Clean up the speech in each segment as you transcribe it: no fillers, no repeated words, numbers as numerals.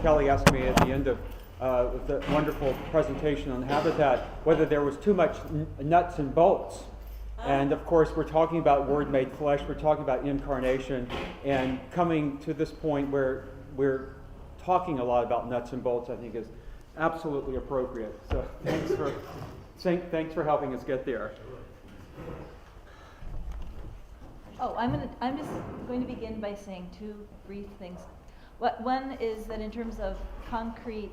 Kelly asked me at the end of the wonderful presentation on habitat whether there was too much nuts and bolts. And of course, we're talking about Word made flesh, we're talking about incarnation, and coming to this point where we're talking a lot about nuts and bolts, I think is absolutely appropriate. So thanks for helping us get there. Oh, I'm just going to begin by saying two brief things. One is that in terms of concrete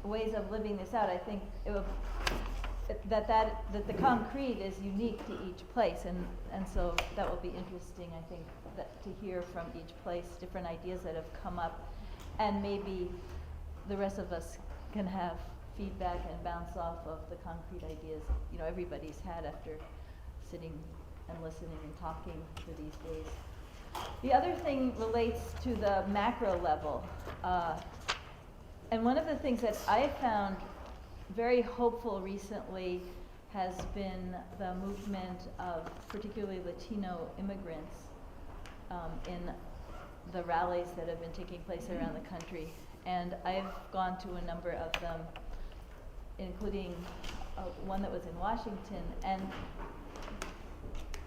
ways of living this out, I think that the concrete is unique to each place, and so that will be interesting, I think, to hear from each place different ideas that have come up, and maybe the rest of us can have feedback and bounce off of the concrete ideas everybody's had after sitting and listening and talking for these days. The other thing relates to the macro level, and one of the things that I found very hopeful recently has been the movement of particularly Latino immigrants in the rallies that have been taking place around the country. And I've gone to a number of them, including one that was in Washington, and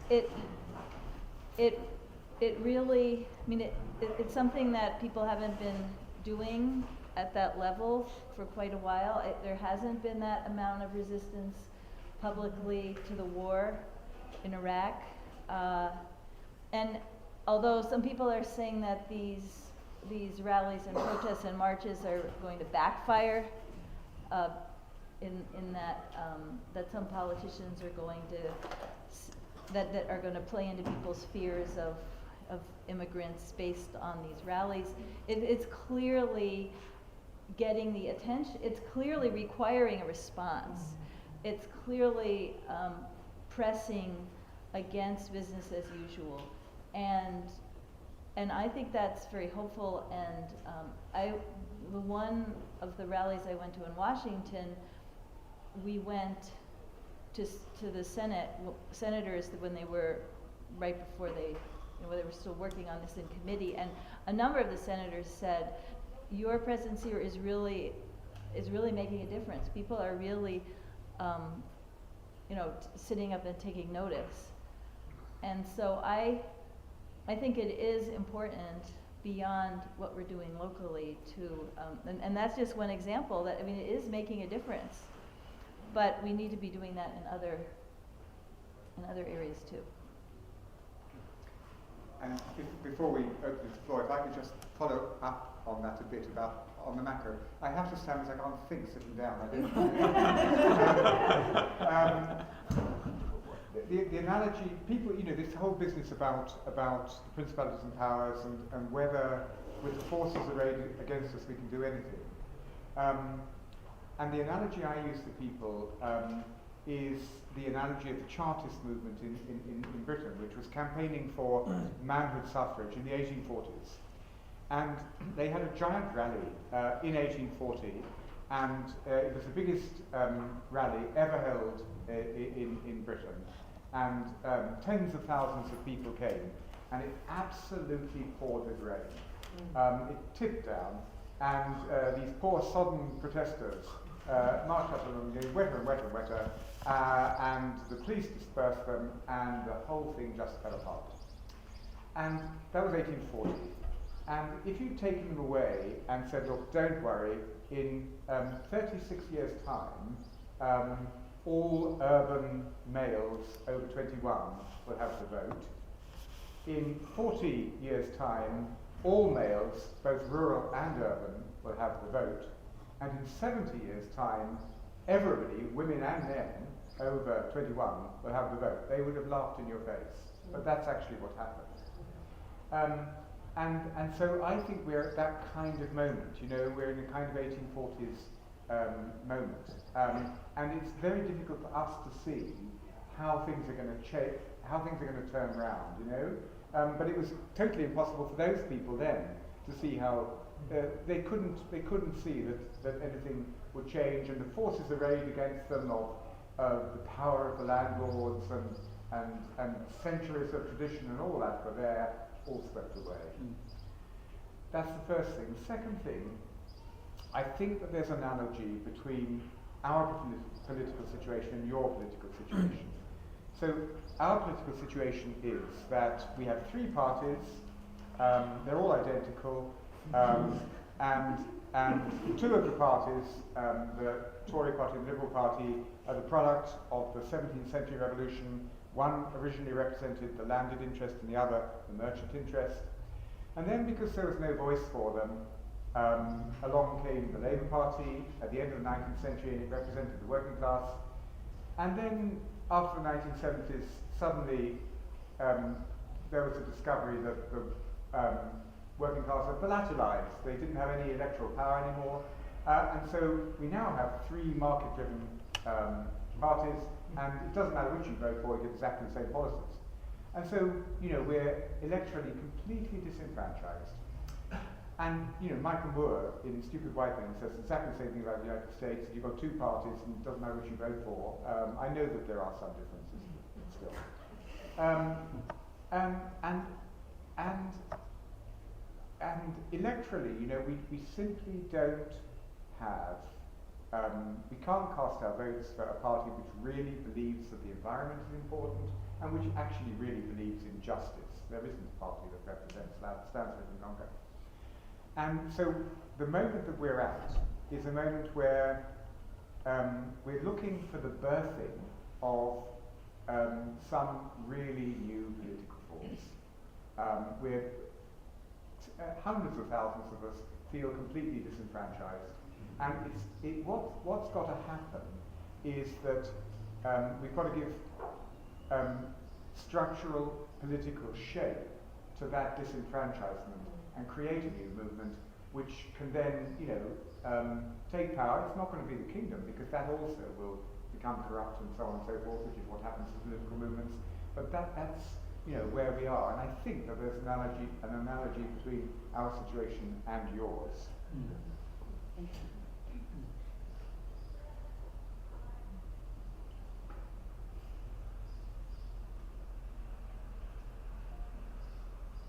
it really, it's something that people haven't been doing at that level for quite a while. There hasn't been that amount of resistance publicly to the war in Iraq. And although some people are saying that these rallies and protests and marches are going to backfire, in that some politicians are going to that are going to play into people's fears of immigrants based on these rallies, it's clearly getting the attention. It's clearly requiring a response. It's clearly pressing against business as usual, and I think that's very hopeful. And one of the rallies I went to in Washington, we went to the senators when they were right before they were still working on this in committee, and a number of the senators said, your presence here is really making a difference. People are really sitting up and taking notice. And so I think it is important beyond what we're doing locally to, and that's just one example that, it is making a difference, but we need to be doing that in other areas too. And before we open the floor, if I could just follow up on that a bit on the macro. I have to stand because I can't think sitting down. The analogy, people, this whole business about the principalities and powers and whether with the forces arrayed against us we can do anything. And the analogy I use to people is the analogy of the Chartist movement in Britain, which was campaigning for manhood suffrage in the 1840s. And they had a giant rally in 1840, and it was the biggest rally ever held in Britain. And tens of thousands of people came, and it absolutely poured with rain. It tipped down, and these poor sodden protesters marched up along, getting wetter and wetter and wetter, and the police dispersed them, and the whole thing just fell apart. And that was 1840. And if you'd taken them away and said, look, don't worry, in 36 years' time, all urban males over 21 will have the vote. In 40 years' time, all males, both rural and urban, will have the vote. And in 70 years' time, everybody, women and men, over 21, will have the vote. They would have laughed in your face. But that's actually what happened. And so I think we're at that kind of moment, we're in a kind of 1840s moment. And it's very difficult for us to see how things are going to change, how things are going to turn around, But it was totally impossible for those people then to see how they couldn't see that anything would change, and the forces arrayed against them of the power of the landlords and centuries of tradition and all that were there, all swept away. that's the first thing. The second thing, I think that there's an analogy between our political situation and your political situation. So our political situation is that we have three parties, they're all identical, and two of the parties, the Tory party and the Liberal party, are the product of the 17th century revolution. One originally represented the landed interest and the other the merchant interest. And then, because there was no voice for them, along came the Labour Party at the end of the 19th century, and it represented the working class. And then, after the 1970s, suddenly there was a discovery that the working class had volatilized. They didn't have any electoral power anymore. And so we now have three market-driven parties, and it doesn't matter which you vote for, you get exactly the same policies. And so, we're electorally completely disenfranchised. And, Michael Moore in Stupid White Men says exactly the same thing about the United States. You've got two parties, and it doesn't matter which you vote for. I know that there are some differences still. And electorally, we simply don't have, we can't cast our votes for a party which really believes that the environment is important and which actually really believes in justice. There isn't a party that represents that, stands for anything longer. And so the moment that we're at is a moment where we're looking for the birthing of some really new political force. Hundreds of thousands of us feel completely disenfranchised. And what's got to happen is that we've got to give structural political shape to that disenfranchisement and create a new movement which can then, take power. It's not going to be the kingdom, because that also will become corrupt and so on and so forth, which is what happens to political movements. But that's where we are. And I think that there's an analogy between our situation and yours. Thank you.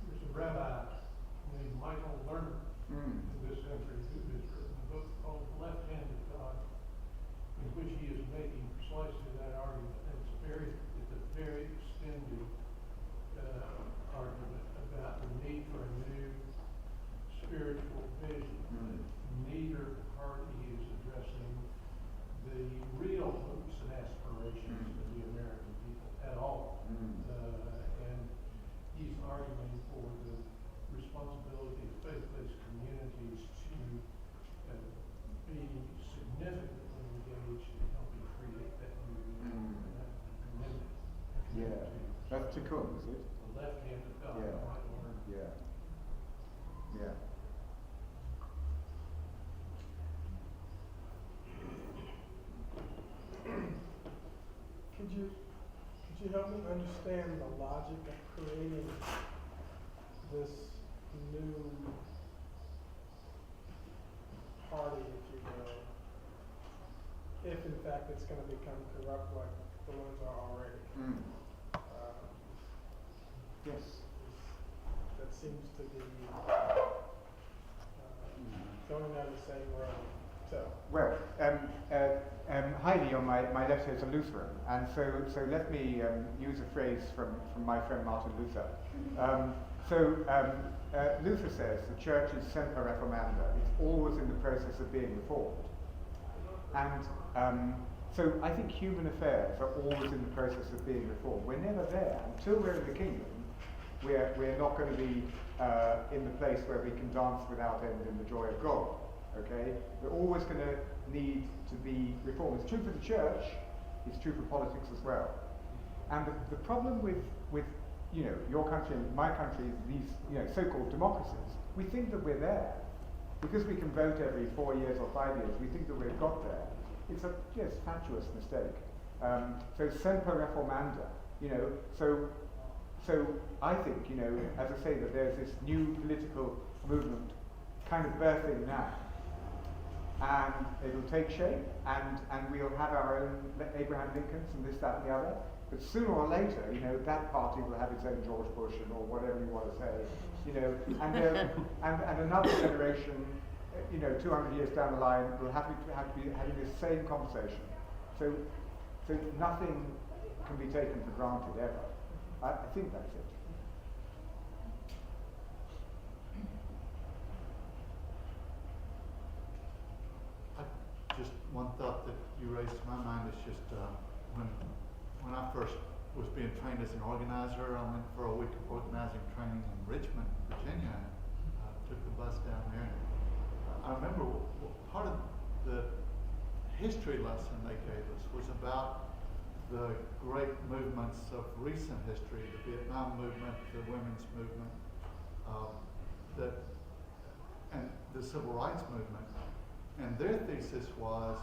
There's a rabbi named Michael Lerner in this century who has written a book called The Left Hand of God, in which he is making precisely that argument. And it's a very extended argument about the need for a new spiritual vision. Neither party is addressing the real hopes and aspirations of the American people at all. And he's arguing for the responsibility of faith-based communities to be significantly engaged in helping create that new commitment. Yeah, that's Tikkun, is it? The left hand of God. Yeah. Michael Lerner. Yeah. Yeah. Could you help me understand the logic of creating this new party, if you will, if in fact it's going to become corrupt like the ones are already? Yes. That seems to be going down the same road. So. Well, Heidi on my left here is a Lutheran, and so let me use a phrase from my friend Martin Luther. Luther says the church is semper reformanda. It's always in the process of being reformed. And so I think human affairs are always in the process of being reformed. We're never there. Until we're in the kingdom, we're not going to be in the place where we can dance without end in the joy of God. Okay? We're always going to need to be reformed. It's true for the church, it's true for politics as well. And the problem with your country and my country, these so-called democracies, we think that we're there. Because we can vote every 4 years or 5 years, we think that we've got there. It's a fatuous mistake. So semper reformanda, so I think, as I say, that there's this new political movement kind of birthing now. And it'll take shape, and we'll have our own Abraham Lincolns and this, that, and the other. But sooner or later, you know, that party will have its own George Bush or whatever you want to say, you know, and another generation, you know, 200 years down the line will have to be having the same conversation. So nothing can be taken for granted ever. I think that's it. Just one thought that you raised to my mind is just when I first was being trained as an organizer, I went for a week of organizing training in Richmond, Virginia. I took the bus down there. I remember part of the history lesson they gave us was about the great movements of recent history, the Vietnam movement, the women's movement, and the civil rights movement. And their thesis was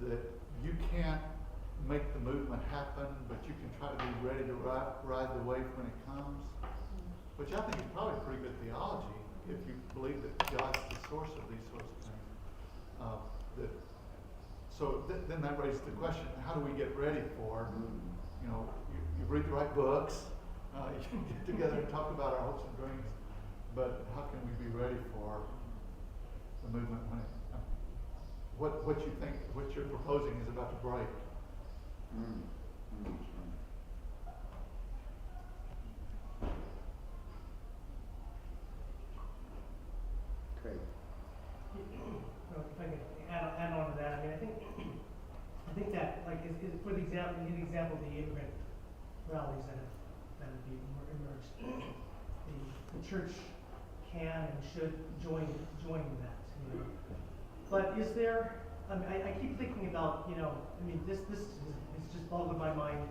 that you can't make the movement happen, but you can try to be ready to ride the wave when it comes, which I think is probably pretty good theology if you believe that God's the source of these sorts of things. Then that raises the question: how do we get ready for? You know, you read the right books, you can get together and talk about our hopes and dreams, but how can we be ready for the movement when it? What you think, what you're proposing is about to break. Great. Well, if I could add on to that, I mean, I think that, like, is for the example, in the example of the immigrant rallies that have emerged, the church can and should join that, you know. But is there? I mean, I keep thinking about, you know, I mean, this is just boggled my mind,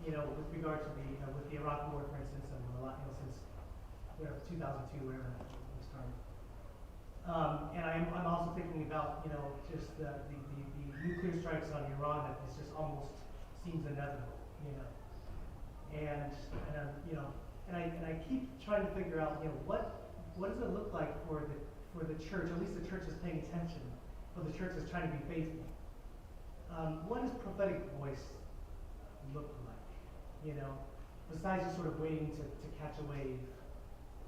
you know, with regard to with the Iraq War, for instance, and a lot, you know, since 2002, wherever that started. And I'm also thinking about, you know, just the nuclear strikes on Iran that is just almost seems inevitable, you know. And you know, and I keep trying to figure out, you know, what does it look like for the church, at least the church is paying attention, or the church is trying to be faithful. What does prophetic voice look like? You know, besides just sort of waiting to catch a wave,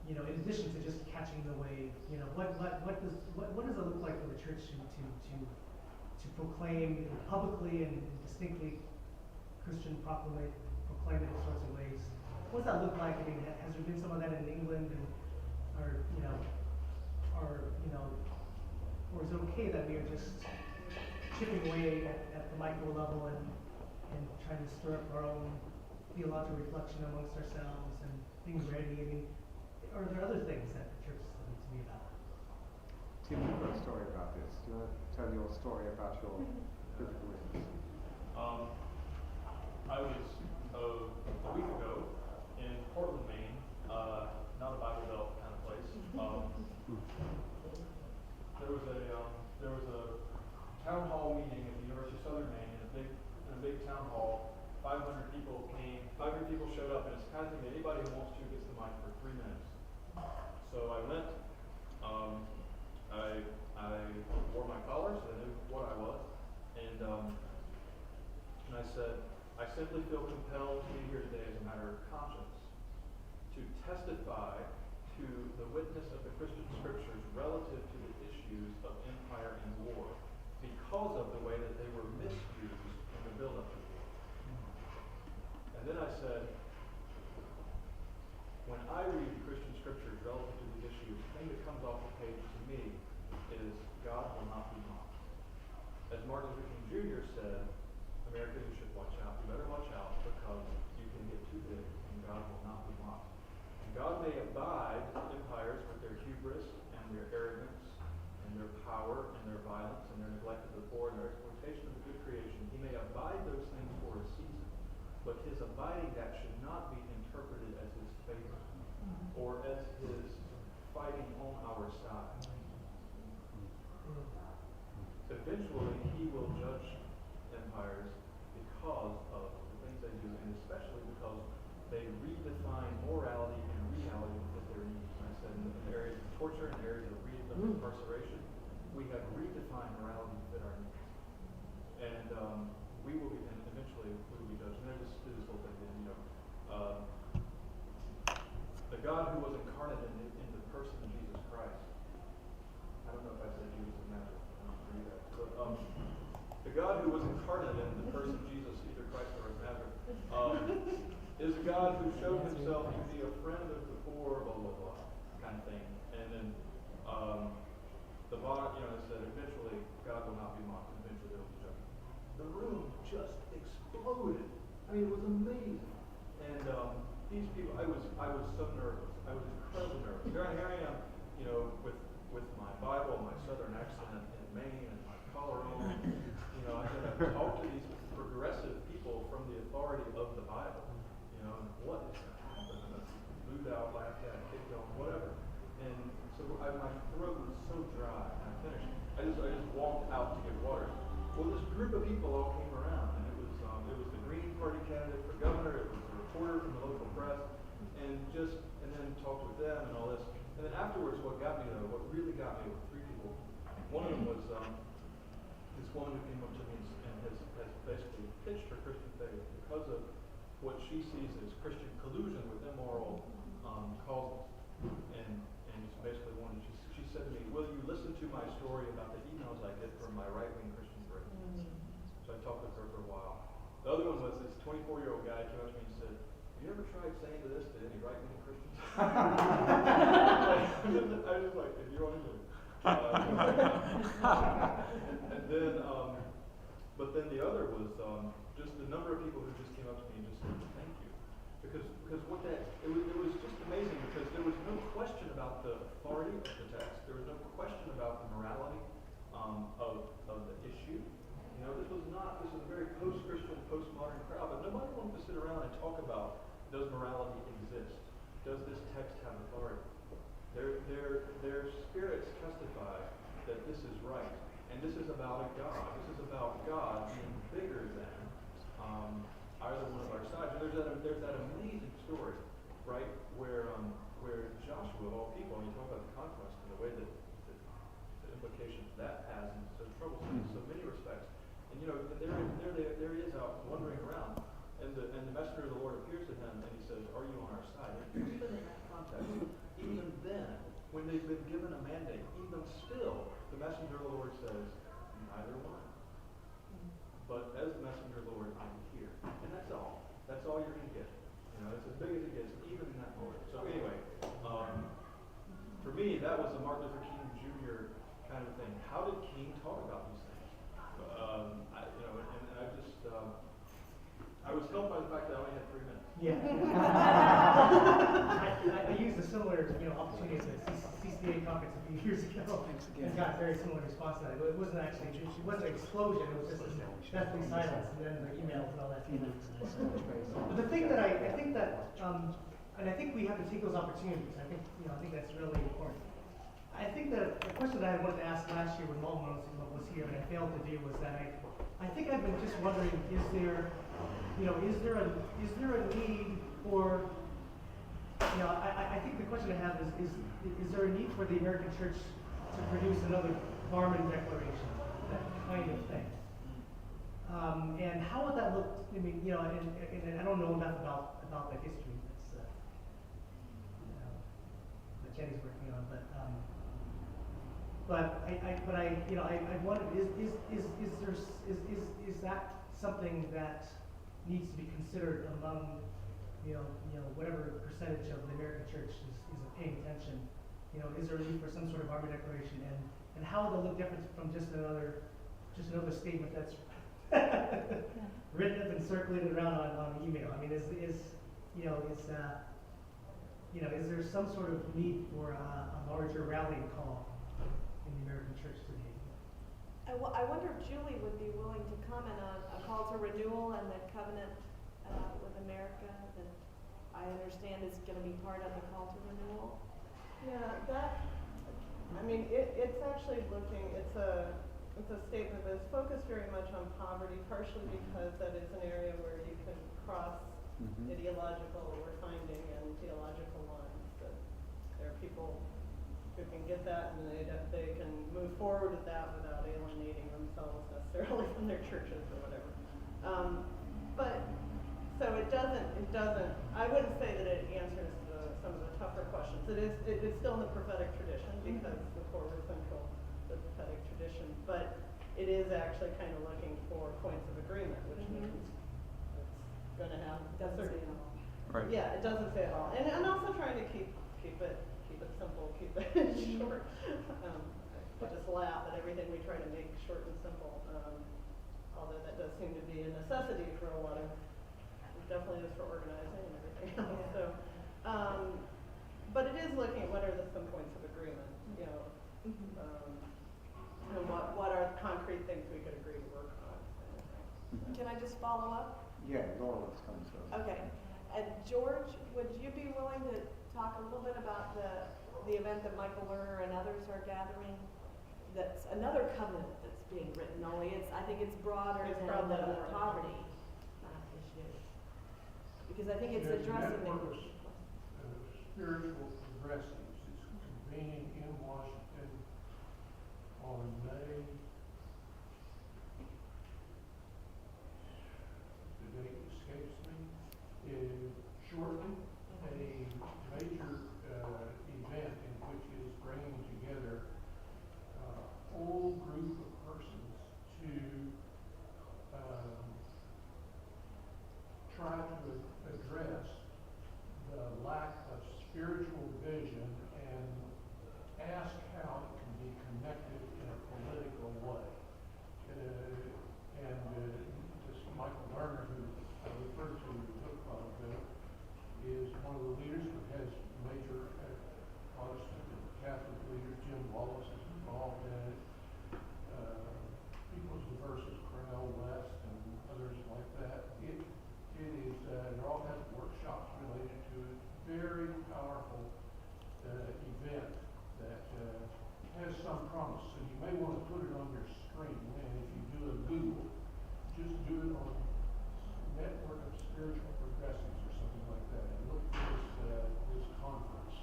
you know, in addition to just catching the wave, you know, what does it look like for the church to proclaim publicly and distinctly Christian proclaim in all sorts of ways? What does that look like? I mean, has there been some of that in England, or is it okay that we are just chipping away at the micro level and trying to stir up our own theological reflection amongst ourselves and being ready? I mean, are there other things that the church needs to be about? Tim, you've got a story about this. Do you want to tell your story about your biblical witness? I was a week ago in Portland, Maine, not a Bible Belt kind of place. There was a town hall meeting at the University of Southern Maine in a big town hall. 500 people came. 500 people showed up, and it's the kind of thing that anybody who wants to gets the mic for 3 minutes. So I went. I wore my collar, so they knew what I was, and I said, I simply feel compelled to be here today as a matter of conscience to testify to the witness of the Christian Scriptures relative to the issues of empire and war because of the way that they were misused in the build-up to the war. And then I said, when I read the Christian Scriptures relative to these issues, the thing that comes off the page to me is God will not be mocked. As Martin Luther King Jr. said, America, you should watch out. You better watch out because you can get too big and God will not be mocked. And God may abide empires with their hubris and their arrogance and their power and their violence and their neglect of the poor and their exploitation of the good creation. He may abide those things for a season, but his abiding that should not be interpreted as his favor or as his fighting on our side. Eventually, he will judge empires because of the things they do, and especially because they redefine morality and reality with their needs. And I said, in the areas of torture and areas of incarceration, we have redefined morality to fit our needs. And we will be, and eventually we will be judged. And there's this whole thing, the God who was incarnate in the person of Jesus Christ. I don't know if I said Jesus of Nazareth. I don't agree with that. But the God who was incarnate in the person of Jesus, either Christ or of Nazareth, is a God who showed himself to be a friend of the poor, blah, blah, blah, kind of thing. And then the bottom, it said, eventually God will not be mocked, eventually there will be judgment. The room just exploded. I mean, it was amazing. And these people, I was so nervous. I was incredibly nervous. Here I am, with my Bible, my Southern accent in Maine, and my collar on. I'm going to talk to these progressive people from the authority of the Bible. And what is going to happen? I'm going to moved out, laughed at, kicked on, whatever. And so my throat was so dry, and I finished. I just walked out to get water. Well, this group of people all came around, and it was the Green Party candidate for governor, it was a reporter from the local press, and then talked with them and all this. And then afterwards, what really got me were three people. One of them was this woman who came up to me and has basically pitched her Christian faith because of what she sees as Christian collusion with immoral causes. And it's basically she said to me, "Will you listen to my story about the emails I get from my right-wing Christian friends?" So I talked with her for a while. The other one was this 24-year-old guy came up to me and said, "Have you ever tried saying to this to any right-wing Christians?" I was just like, "If you want to do it." And then, but then the other was just the number of people who just came up to me and just said, "Thank you," because it was just amazing because there was no question about the authority of the text. There was no question about the morality of the issue. This was a very post-Christian, post-modern crowd, but nobody wanted to sit around and talk about, does morality exist? Does this text have authority? Their spirits testify that this is right, and this is about a God. This is about God being bigger than either one of our sides. And there's that amazing story, right, where Joshua, of all people, and you talk about the conquest and the way that the implications that has, and so troublesome in so many respects. And there he is out wandering around, and the messenger of the Lord appears to him, and he says, "Are you on our side?" And even in that context, even then, when they've been given a mandate, even still, the messenger of the Lord says, "Neither one. But as the messenger of the Lord, I'm here." And that's all. That's all you're going to get. It's as big as it gets, even in that moment. So anyway, for me, that was the Martin Luther King Jr. kind of thing. How did King talk about these things? I was helped by the fact that I only had 3 minutes. Yeah. I used a similar, opportunity at the CCA conference a few years ago. Thanks again. And got a very similar response to that. It wasn't actually, it wasn't an explosion. It was just a deathly silence, and then the emails and all that came out. But the thing that I think that, and I think we have to take those opportunities. I think that's really important. I think that the question that I wanted to ask last year when Malton was here, and I failed to do, was that I think I've been just wondering, is there a need for, I think the question I have is there a need for the American church to produce another Barmen Declaration, that kind of thing? And how would that look? I mean, and I don't know enough about the history that Jenny's working on, but I wondered, is that something that needs to be considered among, whatever percentage of the American church is paying attention? Is there a need for some sort of Army Declaration, and how would it look different from just another statement that's written up and circulated around on email? I mean, is there some sort of need for a larger rallying call in the American church today? I wonder if Julie would be willing to comment on a call to renewal and the covenant with America that I understand is going to be part of the call to renewal. Yeah, it's actually it's a statement that is focused very much on poverty, partially because that is an area where you can cross ideological, we're finding, and theological lines. That there are people who can get that, and they can move forward with that without alienating themselves necessarily from their churches or whatever. But, so it doesn't, I wouldn't say that it answers some of the tougher questions. It is still in the prophetic tradition because the core is central to the prophetic tradition, but it is actually kind of looking for points of agreement, which means it's gonna have Doesn't say certain. it all. Right. Yeah, it doesn't say it all, and also trying to keep it simple, keep it short. I just laugh at everything we try to make short and simple, although that does seem to be a necessity for a lot of, definitely is for organizing and everything else, Yeah. so. But it is looking at what are some points of agreement, you know, and what are concrete things we could agree to work on, kind of thing. So. Can I just follow up? Yeah, Laura was coming to. Okay. And George, would you be willing to talk a little bit about the event that Michael Lerner and others are gathering? That's another covenant that's being written, only I think it's broader It's than broader the than poverty issue. Because I think it's There's a addressing the. network of spiritual progressives. It's convening in Washington on May, the date escapes me, shortly, a major event in which it is bringing together a whole group of persons to try to address the lack of spiritual vision and ask how it can be connected in a political way. This Michael Lerner, who I referred to a little while ago, is one of the leaders who has major Protestant and Catholic leaders. Jim Wallace is involved in it. People's Diverses, Cornell West, and others like that. It is, there all kinds of workshops related to it. Very powerful event that has some promise. So you may want to put it on your screen, and if you do a Google, just do it on Network of Spiritual Progressives or something like that, and look for this conference.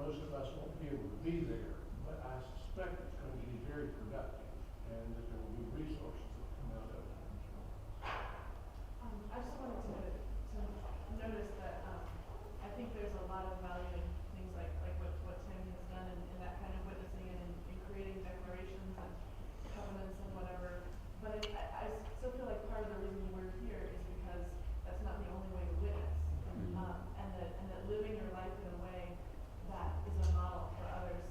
Most of us won't be able to be there, but I suspect it's going to be very productive, and that there will be resources that come out of it. I just wanted to notice that I think there's a lot of value in things like what Tim has done in that kind of witnessing and in creating declarations and covenants and whatever. But I still feel like part of the reason we're here is because that's not the only way to witness. And that living your life in a way that is a model for others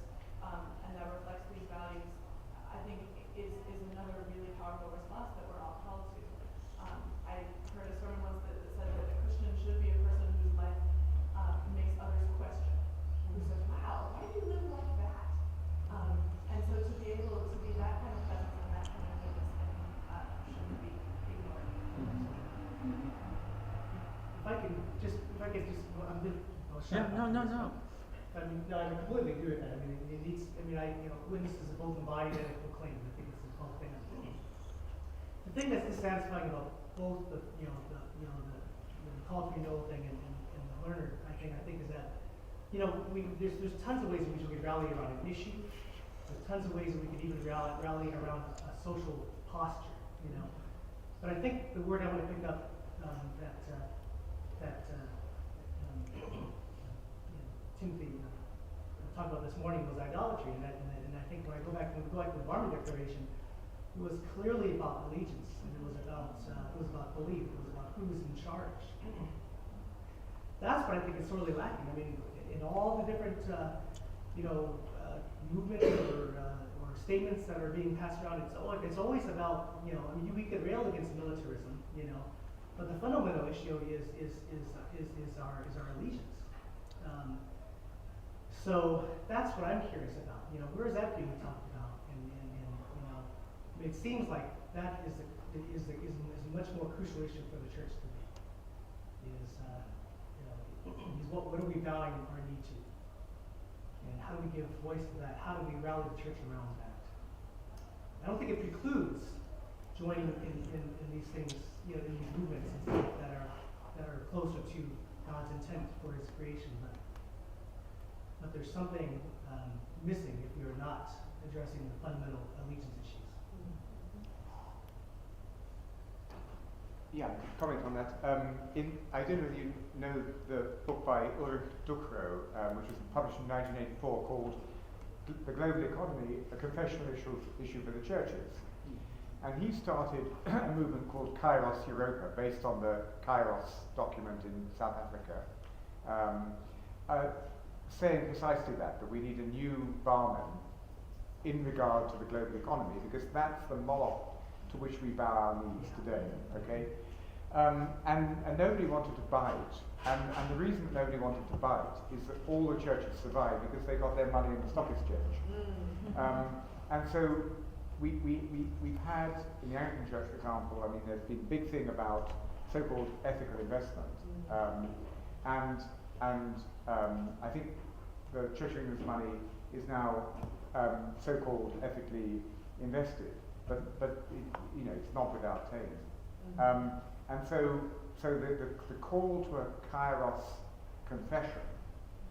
and that reflects these values, I think is another really powerful response that we're all called to. I heard a sermon once that said that a Christian should be a person whose life makes others question. Who says, wow, why do you live like that? And so to be able to be that kind of presence and that kind of witness, I think shouldn't be ignored. If I could just, I'm just, No. I mean, no, I completely agree with that. I mean, it needs, witnesses are both embodied and proclaimed. I think it's the whole thing. The thing that's dissatisfying about both the call to renewal thing and the learner, I think is that, there's tons of ways in which we could rally around an issue. There's tons of ways that we could even rally around a social posture, But I think the word I want to pick up Timothy talked about this morning was idolatry, and I think when we go back to the Barmen Declaration, it was clearly about allegiance, and it was about belief, it was about who was in charge. That's what I think is sorely lacking. I mean, in all the different movements or statements that are being passed around, it's always about we could rail against militarism, but the fundamental issue is our allegiance. So that's what I'm curious about. Where is that being talked about? And it seems like that is a much more crucial issue for the church to be. What are we valuing our need to? And how do we give voice to that? How do we rally the church around that? I don't think it precludes joining in these things, in these movements and stuff that are closer to God's intent for His creation. But there's something missing if we are not addressing the fundamental allegiance issues. Yeah, comment on that. I don't know if you know the book by Ulrich Ducro, which was published in 1984, called The Global Economy, a Confessional Issue for the Churches. And he started a movement called Kairos Europa, based on the Kairos document in South Africa, saying precisely that we need a new barman in regard to the global economy, because that's the Moloch to which we bow our knees today, okay? And nobody wanted to buy it. And the reason that nobody wanted to buy it is that all the churches survived because they got their money in the stock exchange. And so we've had, in the Anglican Church, for example, I mean, there's been a big thing about so-called ethical investment. I think the Church of England's money is now so-called ethically invested, but it's not without taint. And so the call to a Kairos confession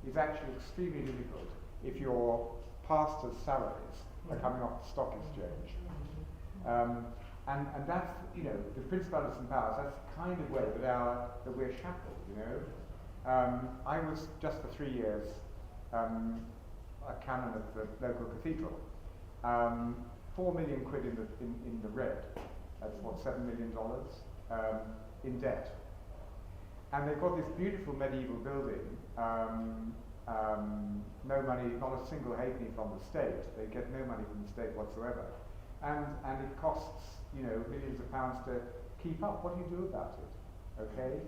is actually extremely difficult if your pastor's salaries are coming off the stock exchange. And that's, the principalities and powers, that's the kind of way that we're shackled, I was just for 3 years a canon of the local cathedral. 4 million quid in the red. That's what, $7 million in debt. And they've got this beautiful medieval building, no money, not a single halfpenny from the state. They get no money from the state whatsoever. And it costs, millions of pounds to keep up. What do you do about it? Okay?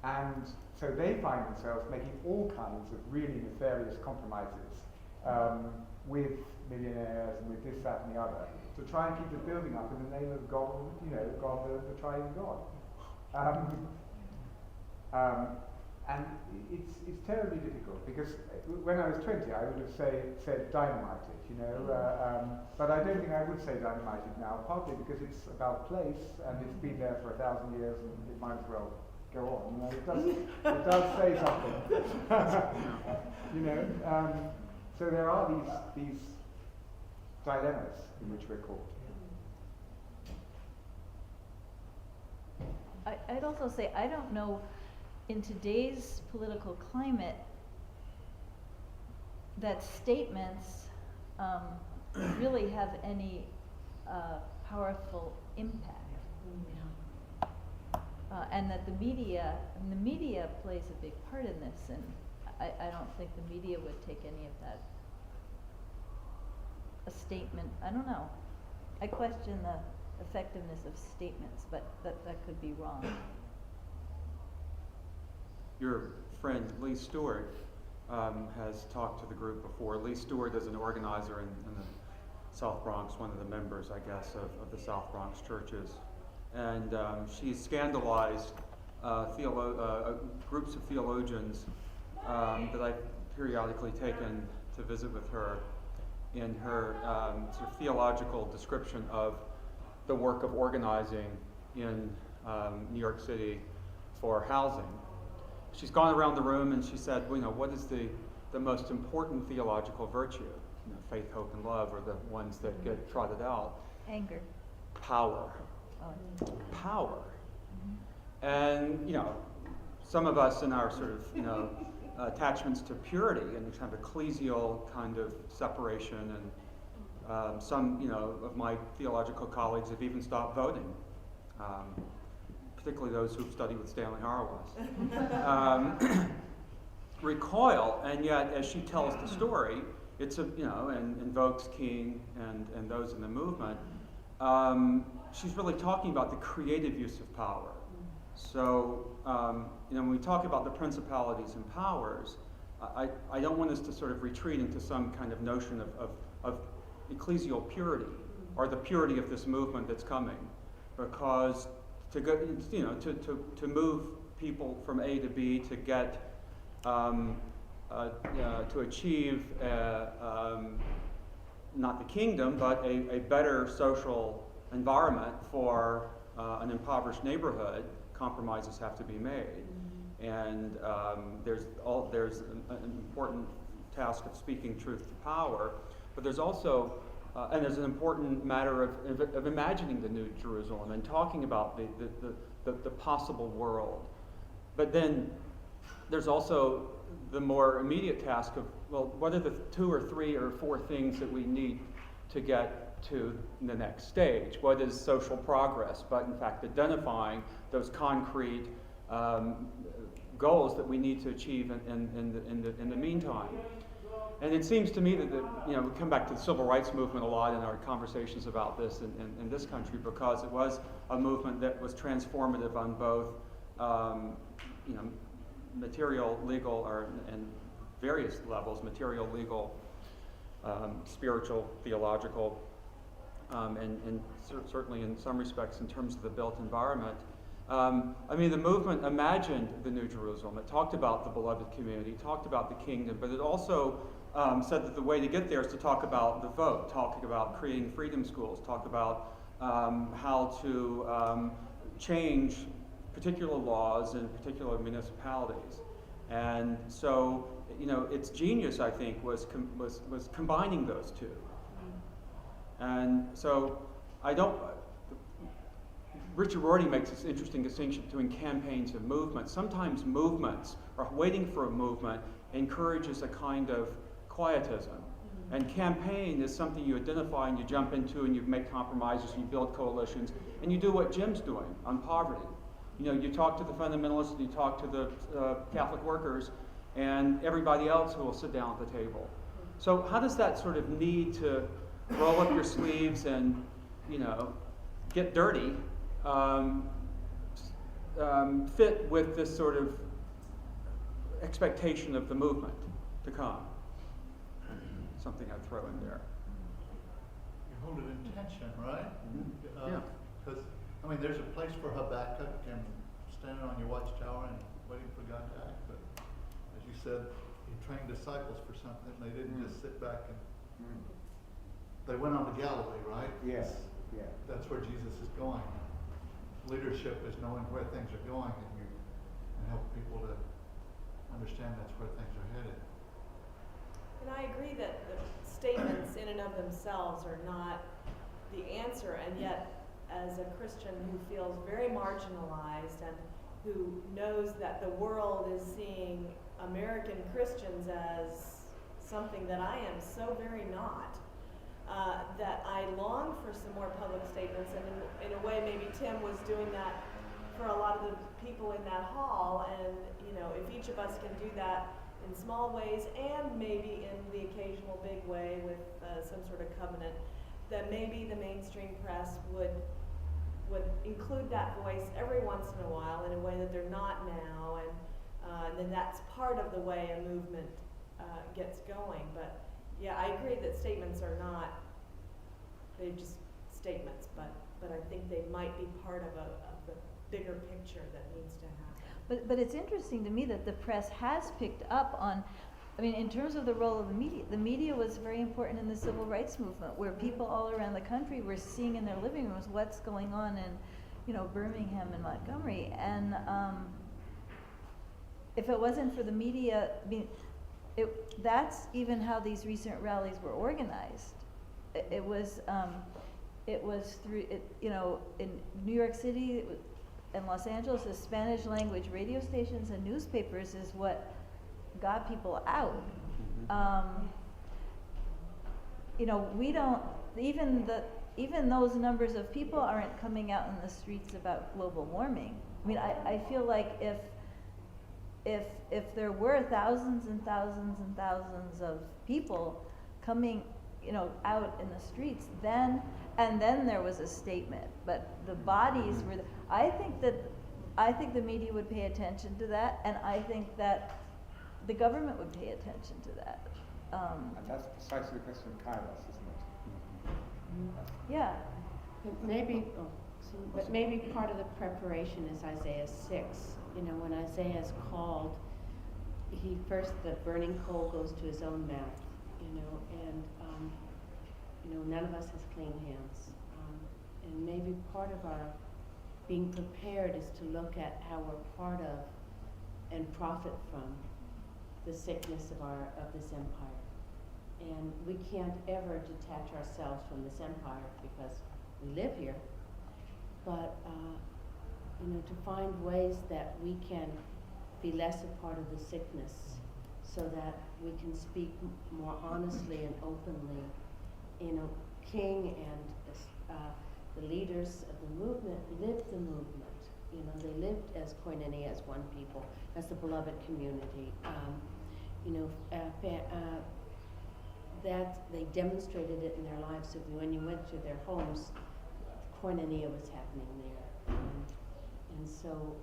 And so they find themselves making all kinds of really nefarious compromises with millionaires and with this, that, and the other to try and keep the building up in the name of God, God, the triune God. And it's terribly difficult because when I was 20, I would have said dynamite it, but I don't think I would say dynamite it now, partly because it's about place and it's been there for 1,000 years and it might as well go on. It does say something. So there are these dilemmas in which we're caught. I'd also say, I don't know, in today's political climate, that statements really have any powerful impact. And that the media plays a big part in this, and I don't think the media would take any of that. A statement, I don't know. I question the effectiveness of statements, but that could be wrong. Your friend Lee Stewart has talked to the group before. Lee Stewart is an organizer in the South Bronx, one of the members, I guess, of the South Bronx churches. And she's scandalized groups of theologians that I've periodically taken to visit with her in her sort of theological description of the work of organizing in New York City for housing. She's gone around the room and she said, what is the most important theological virtue? Faith, hope, and love are the ones that get trotted out. Anger. Power. Oh. Power. And, some of us in our sort of, attachments to purity and kind of ecclesial kind of separation, and some, of my theological colleagues have even stopped voting, particularly those who've studied with Stanley Hauerwas. Recoil, and yet as she tells the story, it's and invokes King and those in the movement, she's really talking about the creative use of power. So, when we talk about the principalities and powers, I don't want us to sort of retreat into some kind of notion of ecclesial purity or the purity of this movement that's coming, because to go, to move people from A to B to get to achieve not the kingdom, but a better social environment for an impoverished neighborhood, compromises have to be made. And there's an important task of speaking truth to power, but there's also and there's an important matter of imagining the New Jerusalem and talking about the possible world. But then there's also the more immediate task of, well, what are the 2 or 3 or 4 things that we need to get to the next stage? What is social progress? But in fact, identifying those concrete goals that we need to achieve in the meantime. And it seems to me that we come back to the civil rights movement a lot in our conversations about this in this country, because it was a movement that was transformative on both material, legal, and various levels, material, legal, spiritual, theological, and certainly in some respects in terms of the built environment. The movement imagined the New Jerusalem. It talked about the beloved community, talked about the kingdom, but it also said that the way to get there is to talk about the vote, talking about creating freedom schools, talk about how to change particular laws in particular municipalities. And so, its genius, I think, was combining those two. And so, Richard Rorty makes this interesting distinction between campaigns and movements. Sometimes movements, or waiting for a movement, encourages a kind of quietism. And campaign is something you identify and you jump into and you make compromises and you build coalitions and you do what Jim's doing on poverty. You talk to the fundamentalists and you talk to the Catholic workers and everybody else who will sit down at the table. So how does that sort of need to roll up your sleeves and, get dirty fit with this sort of expectation of the movement to come? Something I'd throw in there. You hold it in tension, right? Yeah. Because, there's a place for Habakkuk and standing on your watchtower and waiting for God to act. But as you said, he trained disciples for something. They didn't just sit back and... They went on to Galilee, right? Yes. Yeah. That's where Jesus is going. Leadership is knowing where things are going and help people to understand that's where things are headed. And I agree that the statements in and of themselves are not the answer, and yet as a Christian who feels very marginalized and who knows that the world is seeing American Christians as something that I am so very not, that I long for some more public statements, and in a way maybe Tim was doing that for a lot of the people in that hall, and if each of us can do that in small ways and maybe in the occasional big way with some sort of covenant, then maybe the mainstream press would include that voice every once in a while in a way that they're not now, and then that's part of the way a movement gets going. But yeah, I agree that statements are not, they're just statements, but I think they might be part of the bigger picture that needs to happen. But it's interesting to me that the press has picked up on, in terms of the role of the media was very important in the civil rights movement, where people all around the country were seeing in their living rooms what's going on in, Birmingham and Montgomery. And if it wasn't for the media, that's even how these recent rallies were organized. It was through, in New York City and Los Angeles, the Spanish language radio stations and newspapers is what got people out. We don't, even those numbers of people aren't coming out in the streets about global warming. I feel like if there were thousands and thousands and thousands of people coming, out in the streets, then there was a statement. But the bodies were, I think the media would pay attention to that, and I think that the government would pay attention to that. And that's precisely the question of Kairos, isn't it? Yeah. But maybe part of the preparation is Isaiah 6. When Isaiah is called, the burning coal goes to his own mouth, and none of us has clean hands. And maybe part of our being prepared is to look at how we're part of and profit from the sickness of this empire. And we can't ever detach ourselves from this empire because we live here. But, to find ways that we can be less a part of the sickness so that we can speak more honestly and openly. King and the leaders of the movement lived the movement. They lived as koinonia, as one people, as the beloved community. That they demonstrated it in their lives. So when you went to their homes, koinonia was happening there. And so,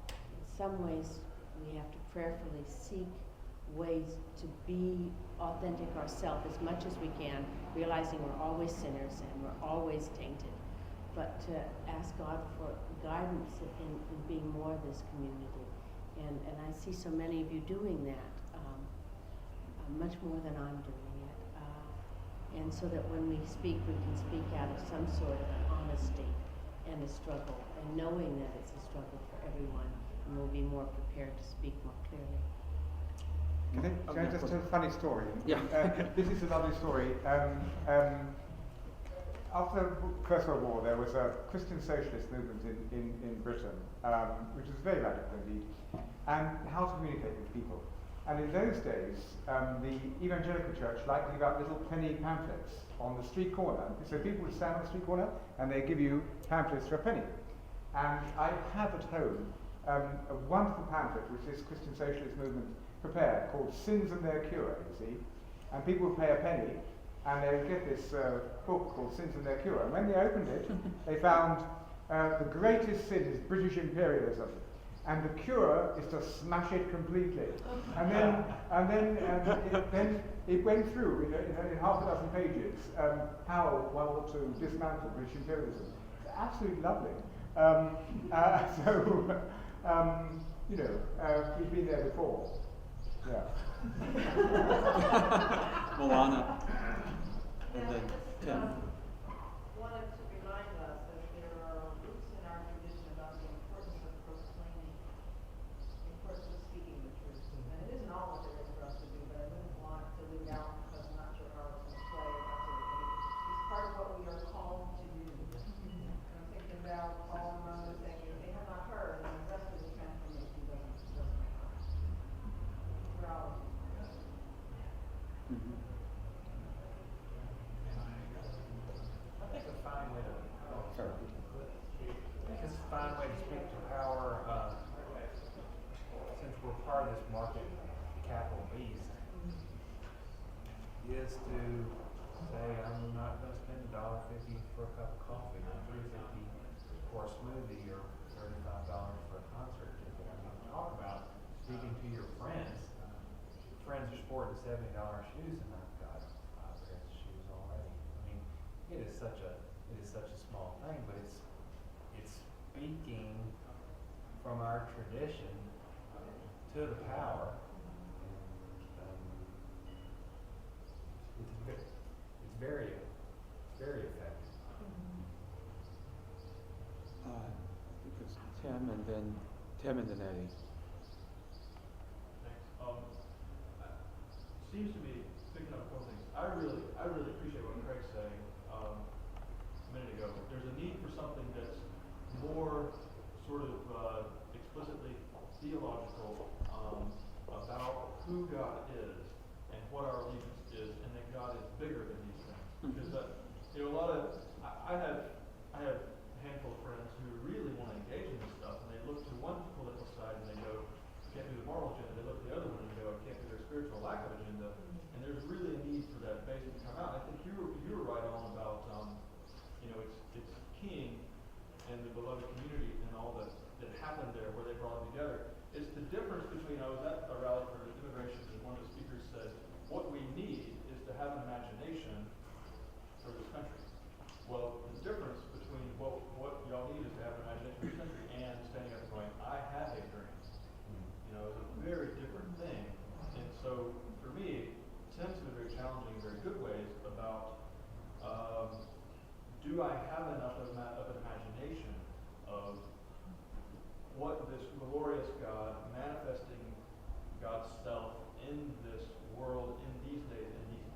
in some ways, we have to prayerfully seek ways to be authentic ourselves as much as we can, realizing we're always sinners and we're always tainted, but to ask God for guidance in being more of this community. And I see so many of you doing that, much more than I'm doing it. And so that when we speak, we can speak out of some sort of an honesty and a struggle, and knowing that it's a struggle for everyone, and we'll be more prepared to speak more clearly. Can I just tell a funny story? Yeah. This is a lovely story. After the First World War, there was a Christian socialist movement in Britain, which was very radical indeed, and how to communicate with people. And in those days, the evangelical church liked to give out little penny pamphlets on the street corner. So people would stand on the street corner and they give you pamphlets for a penny. And I have at home a wonderful pamphlet which this Christian socialist movement prepared called Sins and Their Cure, you see. And people would pay a penny and they would get this book called Sins and Their Cure. And when they opened it, they found the greatest sin is British imperialism. And the cure is to smash it completely. And then it went through in half a dozen pages how one ought to dismantle British imperialism. It's absolutely lovely. We've been there before. Yeah. Milana. And then Tim. Wanted to remind us that there are roots in our tradition about the importance of proclaiming, the importance of speaking the truth. And it isn't all what there is for us to do, but I wouldn't want to leave out because I'm not sure how it's going to play or that sort of thing. It's part of what we are called to do. And I'm thinking about Paul and Rhoda saying, if they have not heard, then the rest of the transformation doesn't come. We're all Mm-hmm. I think a fine way to Sorry. it's a fine way to speak to power, since we're part of this market capital beast, is to say I'm not going to spend $1.50 for a cup of coffee, or $3.50 for a smoothie, or $35 for a concert ticket. I mean, talk about speaking to your friends. Friends are sporting $70 shoes, and I've got 5 pairs of shoes already. I mean, it is such a small thing, but it's speaking from our tradition to the power. And, it's very effective. Because Tim and then Eddie. Seems to me, picking up a couple things, I really appreciate what Craig's saying a minute ago. There's a need for something that's more sort of explicitly theological about who God is and what our allegiance is, and that God is bigger than these things. Because a lot of I have a handful of friends who really want to engage in this stuff, and they look to one political side and they go, can't do the moral agenda. They look to the other one and go, can't do their spiritual lack of agenda. And there's really a need for that basic to come out. I think you were right on about it's King and the beloved community and all that happened there where they brought them together. It's the difference between, I was at a rally for immigration and one of the speakers said, what we need is to have an imagination for this country. Well, the difference between what y'all need is to have an imagination for this country and standing up and going, I have a dream. It's a very different thing. And so for me, Tim's been very challenging in very good ways about do I have enough of an imagination of what this glorious God manifesting God's self in this world, in these days, in these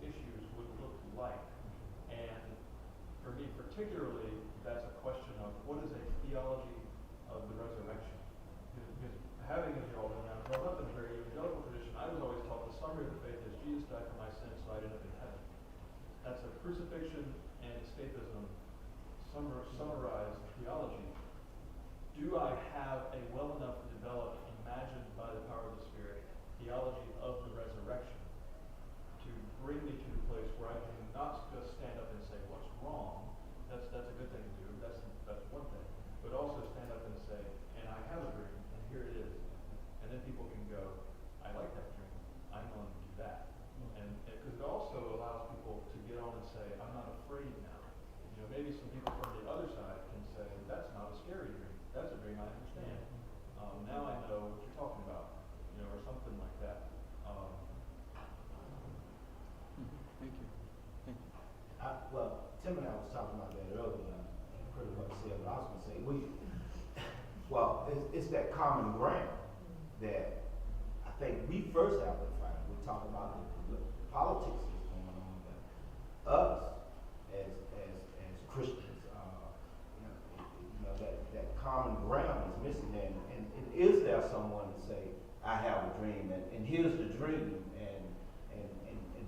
crucifixion and escapism summarize theology. Do I have a well enough developed, imagined by the power of the Spirit, theology of the resurrection to bring me to the place where I can not just stand up and say what's wrong? That's a good thing to do. That's one thing. But also stand up and say, and I have a dream, and here it is. And then people can go, I like that dream. I'm going to do that. And because it also allows people to get on and say, I'm not afraid now. You know, maybe some people from the other side can say, that's not a scary dream. That's a dream I understand. Now I know what you're talking about, you know, or something like that. Thank you. Thank you. Well, Tim and I was talking about that earlier, and pretty much said what I was going to say. It's that common ground that I think we first have to find. We talk about the politics that's going on, but us as Christians, that common ground is missing. And is there someone to say, I have a dream, and here's the dream, and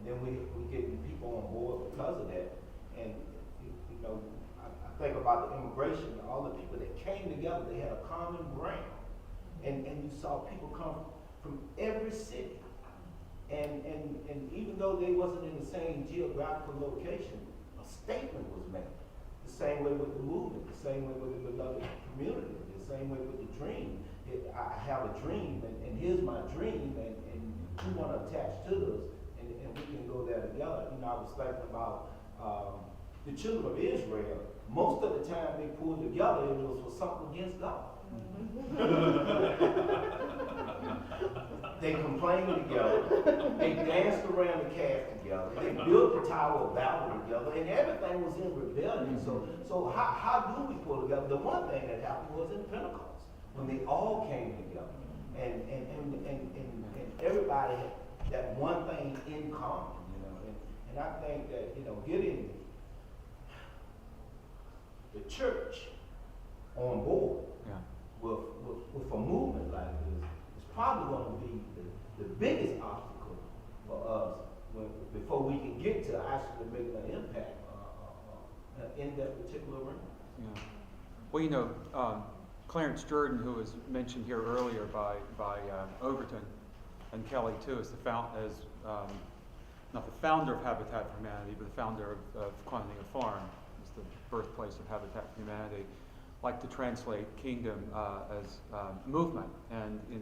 then we get people on board because of that. And I think about the immigration, all the people that came together, they had a common ground, and you saw people come from every city, and even though they wasn't in the same geographical location, a statement was made. The same way with the movement, the same way with the beloved community, the same way with the dream. I have a dream, and here's my dream, and you want to attach to this, and we can go there together. I was thinking about the children of Israel. Most of the time they pulled together, it was for something against God. They complained together, they danced around the calf together, they built the Tower of Babel together, and everything was in rebellion. So how do we pull together? The one thing that happened was in Pentecost, when they all came together, and everybody had that one thing in common, and I think that, getting the church on board with a movement like this is probably going to be the biggest obstacle for us before we can get to actually making an impact in that particular realm. Yeah. Well, Clarence Jordan, who was mentioned here earlier by Overton and Kelly too, is not the founder of Habitat for Humanity, but the founder of Quantico Farm. It's the birthplace of Habitat for Humanity. Like to translate kingdom as movement, and in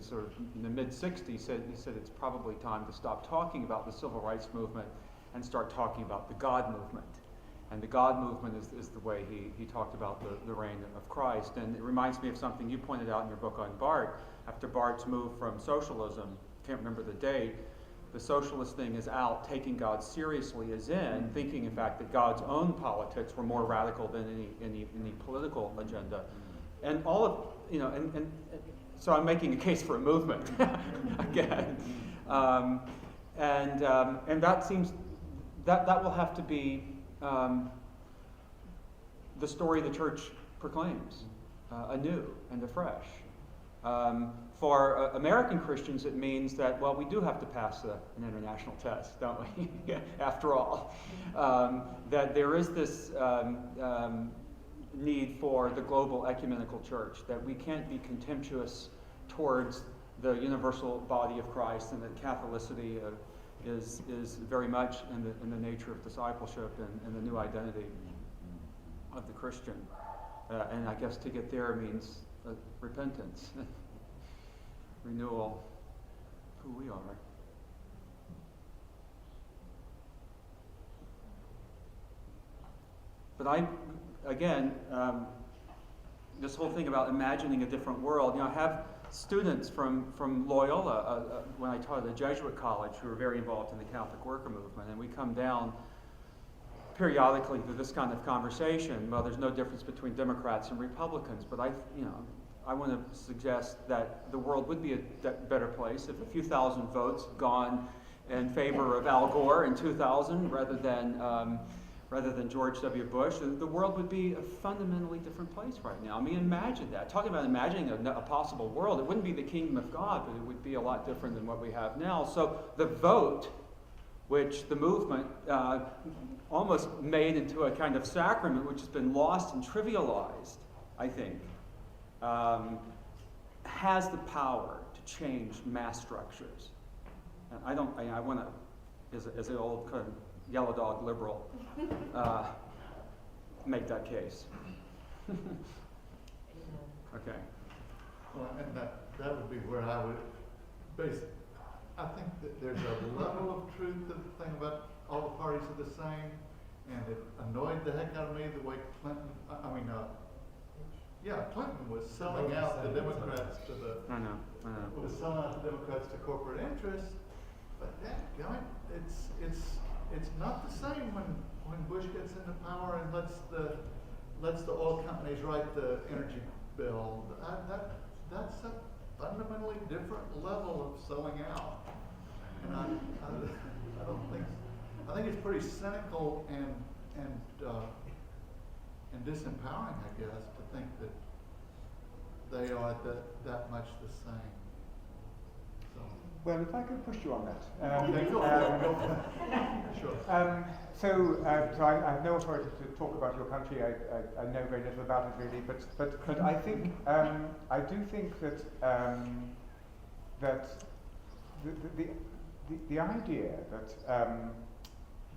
the mid-60s, he said it's probably time to stop talking about the civil rights movement and start talking about the God movement. And the God movement is the way he talked about the reign of Christ. And it reminds me of something you pointed out in your book on Barth. After Barth's move from socialism, can't remember the date, the socialist thing is out, taking God seriously is in, thinking in fact that God's own politics were more radical than any political agenda. And all of, and so I'm making a case for a movement again. And that seems, that will have to be the story the church proclaims anew and afresh. For American Christians, it means that, well, we do have to pass an international test, don't we? After all. That there is this need for the global ecumenical church, that we can't be contemptuous towards the universal body of Christ, and that Catholicity is very much in the nature of discipleship and the new identity of the Christian. And I guess to get there means repentance. Renewal of who we are. But this whole thing about imagining a different world, I have students from Loyola, when I taught at a Jesuit college, who are very involved in the Catholic worker movement, and we come down periodically to this kind of conversation. Well, there's no difference between Democrats and Republicans, but I want to suggest that the world would be a better place if a few thousand votes had gone in favor of Al Gore in 2000 rather than George W. Bush. The world would be a fundamentally different place right now. I mean, imagine that. Talking about imagining a possible world, it wouldn't be the kingdom of God, but it would be a lot different than what we have now. So the vote, which the movement almost made into a kind of sacrament which has been lost and trivialized, I think, has the power to change mass structures. And I want to, as an old kind of yellow dog liberal, make that case. Okay. Well, and that would be where I would base it. I think that there's a level of truth to the thing about all the parties are the same, and it annoyed the heck out of me the way Clinton, Clinton was selling out the Democrats to the, was selling out the Democrats to corporate interests, but it's not the same when Bush gets into power and lets the oil companies write the energy bill. That's a fundamentally different level of selling out. And I think it's pretty cynical and disempowering, I guess, to think that they are that much the same. So. Well, if I could push you on that. Okay, go for it. Sure. So I have no authority to talk about your country. I know very little about it really, but I think I do think that that the idea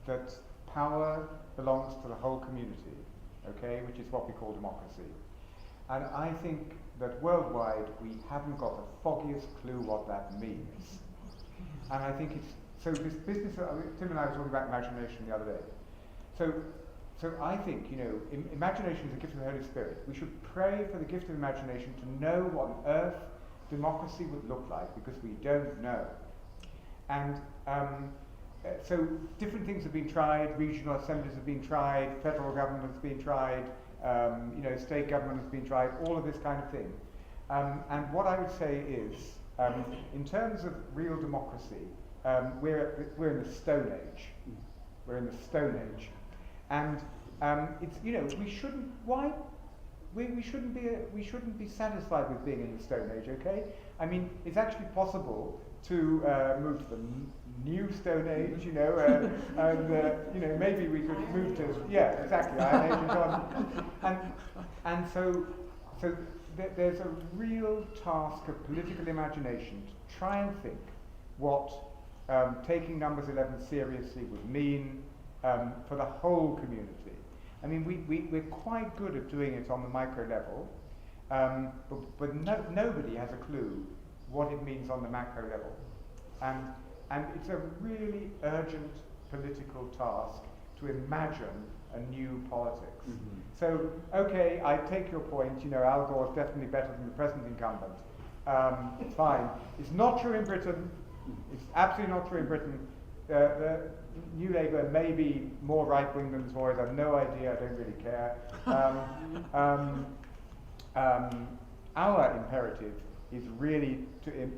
that power belongs to the whole community, okay, which is what we call democracy, and I think that worldwide we haven't got the foggiest clue what that means, and I think it's. So this business, Tim and I were talking about imagination the other day. So I think, imagination is a gift of the Holy Spirit. We should pray for the gift of imagination to know what on earth democracy would look like, because we don't know. And so different things have been tried, regional assemblies have been tried, federal government has been tried, state government has been tried, all of this kind of thing. And what I would say is, in terms of real democracy, we're in the Stone Age. We're in the Stone Age, and it's we shouldn't be satisfied with being in the Stone Age. Okay, I mean it's actually possible to move to the new Stone Age. And maybe we could move to Iron Age and so on. And so there's a real task of political imagination to try and think what taking numbers 11 seriously would mean for the whole community. I mean, we're quite good at doing it on the micro level, but nobody has a clue what it means on the macro level. And it's a really urgent political task to imagine a new politics. Mm-hmm. So, okay, I take your point, Al Gore is definitely better than the present incumbent. It's fine. It's not true in Britain. It's absolutely not true in Britain. The New Labour may be more right-wing than the Tories. I have no idea. I don't really care. Our imperative is really to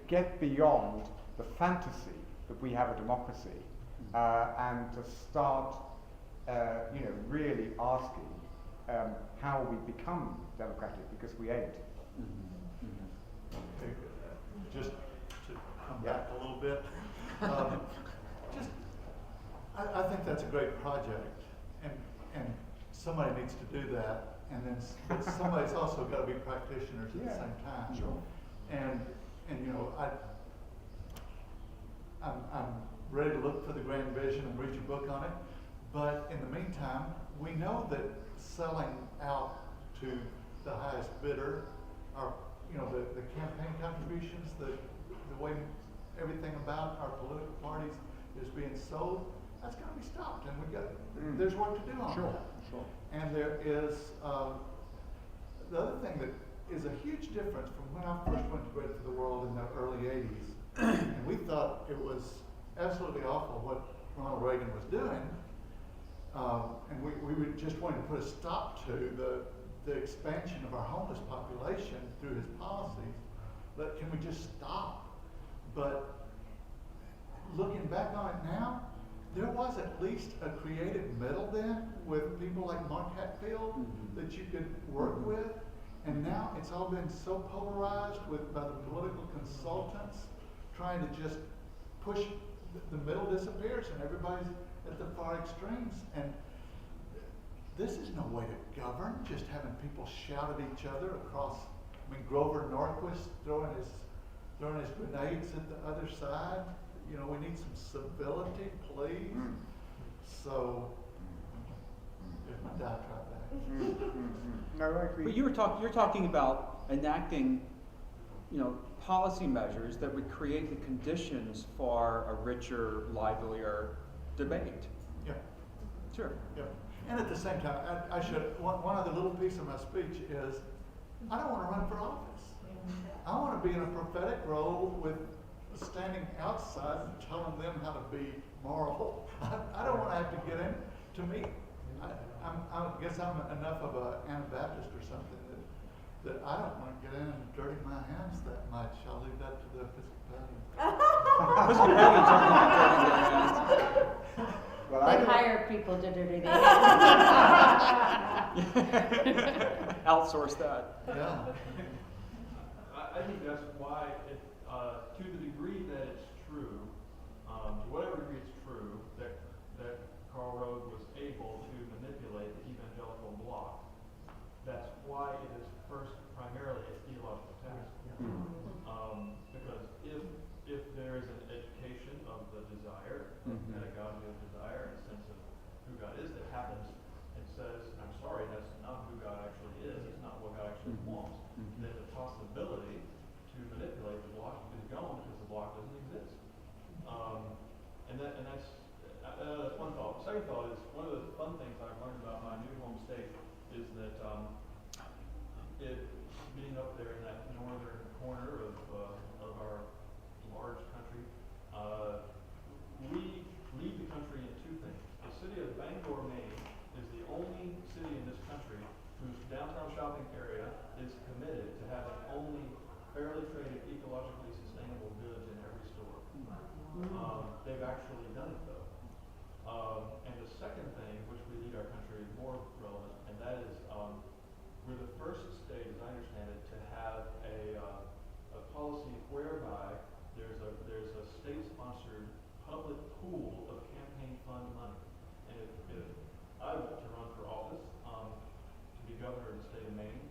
get beyond the fantasy that we have a democracy and to start, really asking how we become democratic, because we ain't. Mm-hmm. Mm-hmm. Okay, just to come back a little bit. I think that's a great project, and somebody needs to do that, and then somebody's also got to be practitioners at the same time. Sure. And I'm ready to look for the grand vision and read your book on it, but in the meantime, we know that selling out to the highest bidder, are the campaign contributions, the way everything about our political parties is being sold, that's got to be stopped, and there's work to do on that. Sure. And there is the other thing that is a huge difference from when I first went to Bread for the World in the early 80s, and we thought it was absolutely awful what Ronald Reagan was doing, and we just wanted to put a stop to the expansion of our homeless population through his policies. But can we just stop? But looking back on it now, there was at least a creative middle then with people like Mark Hatfield that you could work with, and now it's all been so polarized by the political consultants trying to just push the middle disappears and everybody's at the far extremes. And this is no way to govern, just having people shout at each other across. I mean, Grover Norquist throwing his grenades at the other side. You know, we need some civility, please. So, there's my diatribe back. But you're talking about enacting, policy measures that would create the conditions for a richer, livelier debate. Yeah. Sure. Yeah. And at the same time, I should, one other little piece of my speech is, I don't want to run for office. I want to be in a prophetic role with standing outside and telling them how to be moral. I don't want to have to get in. To me, I guess I'm enough of an Anabaptist or something that I don't want to get in and dirty my hands that much. I'll leave that to the Episcopalians. Episcopalians aren't going to dirty their hands. Well, they hire people to dirty their hands. Outsource that. Yeah. I think that's why, to the degree that it's true, to whatever degree it's true, that Karl Rove was able to manipulate the evangelical bloc, that's why it is first primarily a theological task. Because if there is an education of the desire, and a godly desire, and a sense of who God is that happens and says, I'm sorry, that's not who God actually is, it's not what God actually wants, then the possibility to manipulate the block is gone because the block doesn't exist. That's one thought. The second thought is one of the fun things I've learned about my new home state is that it being up there in that northern corner of our large country, we lead the country in two things. The city of Bangor, Maine is the only city in this country whose downtown shopping area is committed to having only fairly traded, ecologically sustainable goods in every store. They've actually done it though. And the second thing, which we lead our country, is more relevant, and that is we're the first state, as I understand it, to have a policy whereby there's a state-sponsored public pool of campaign fund money. And if I want to run for office, to be governor of the state of Maine,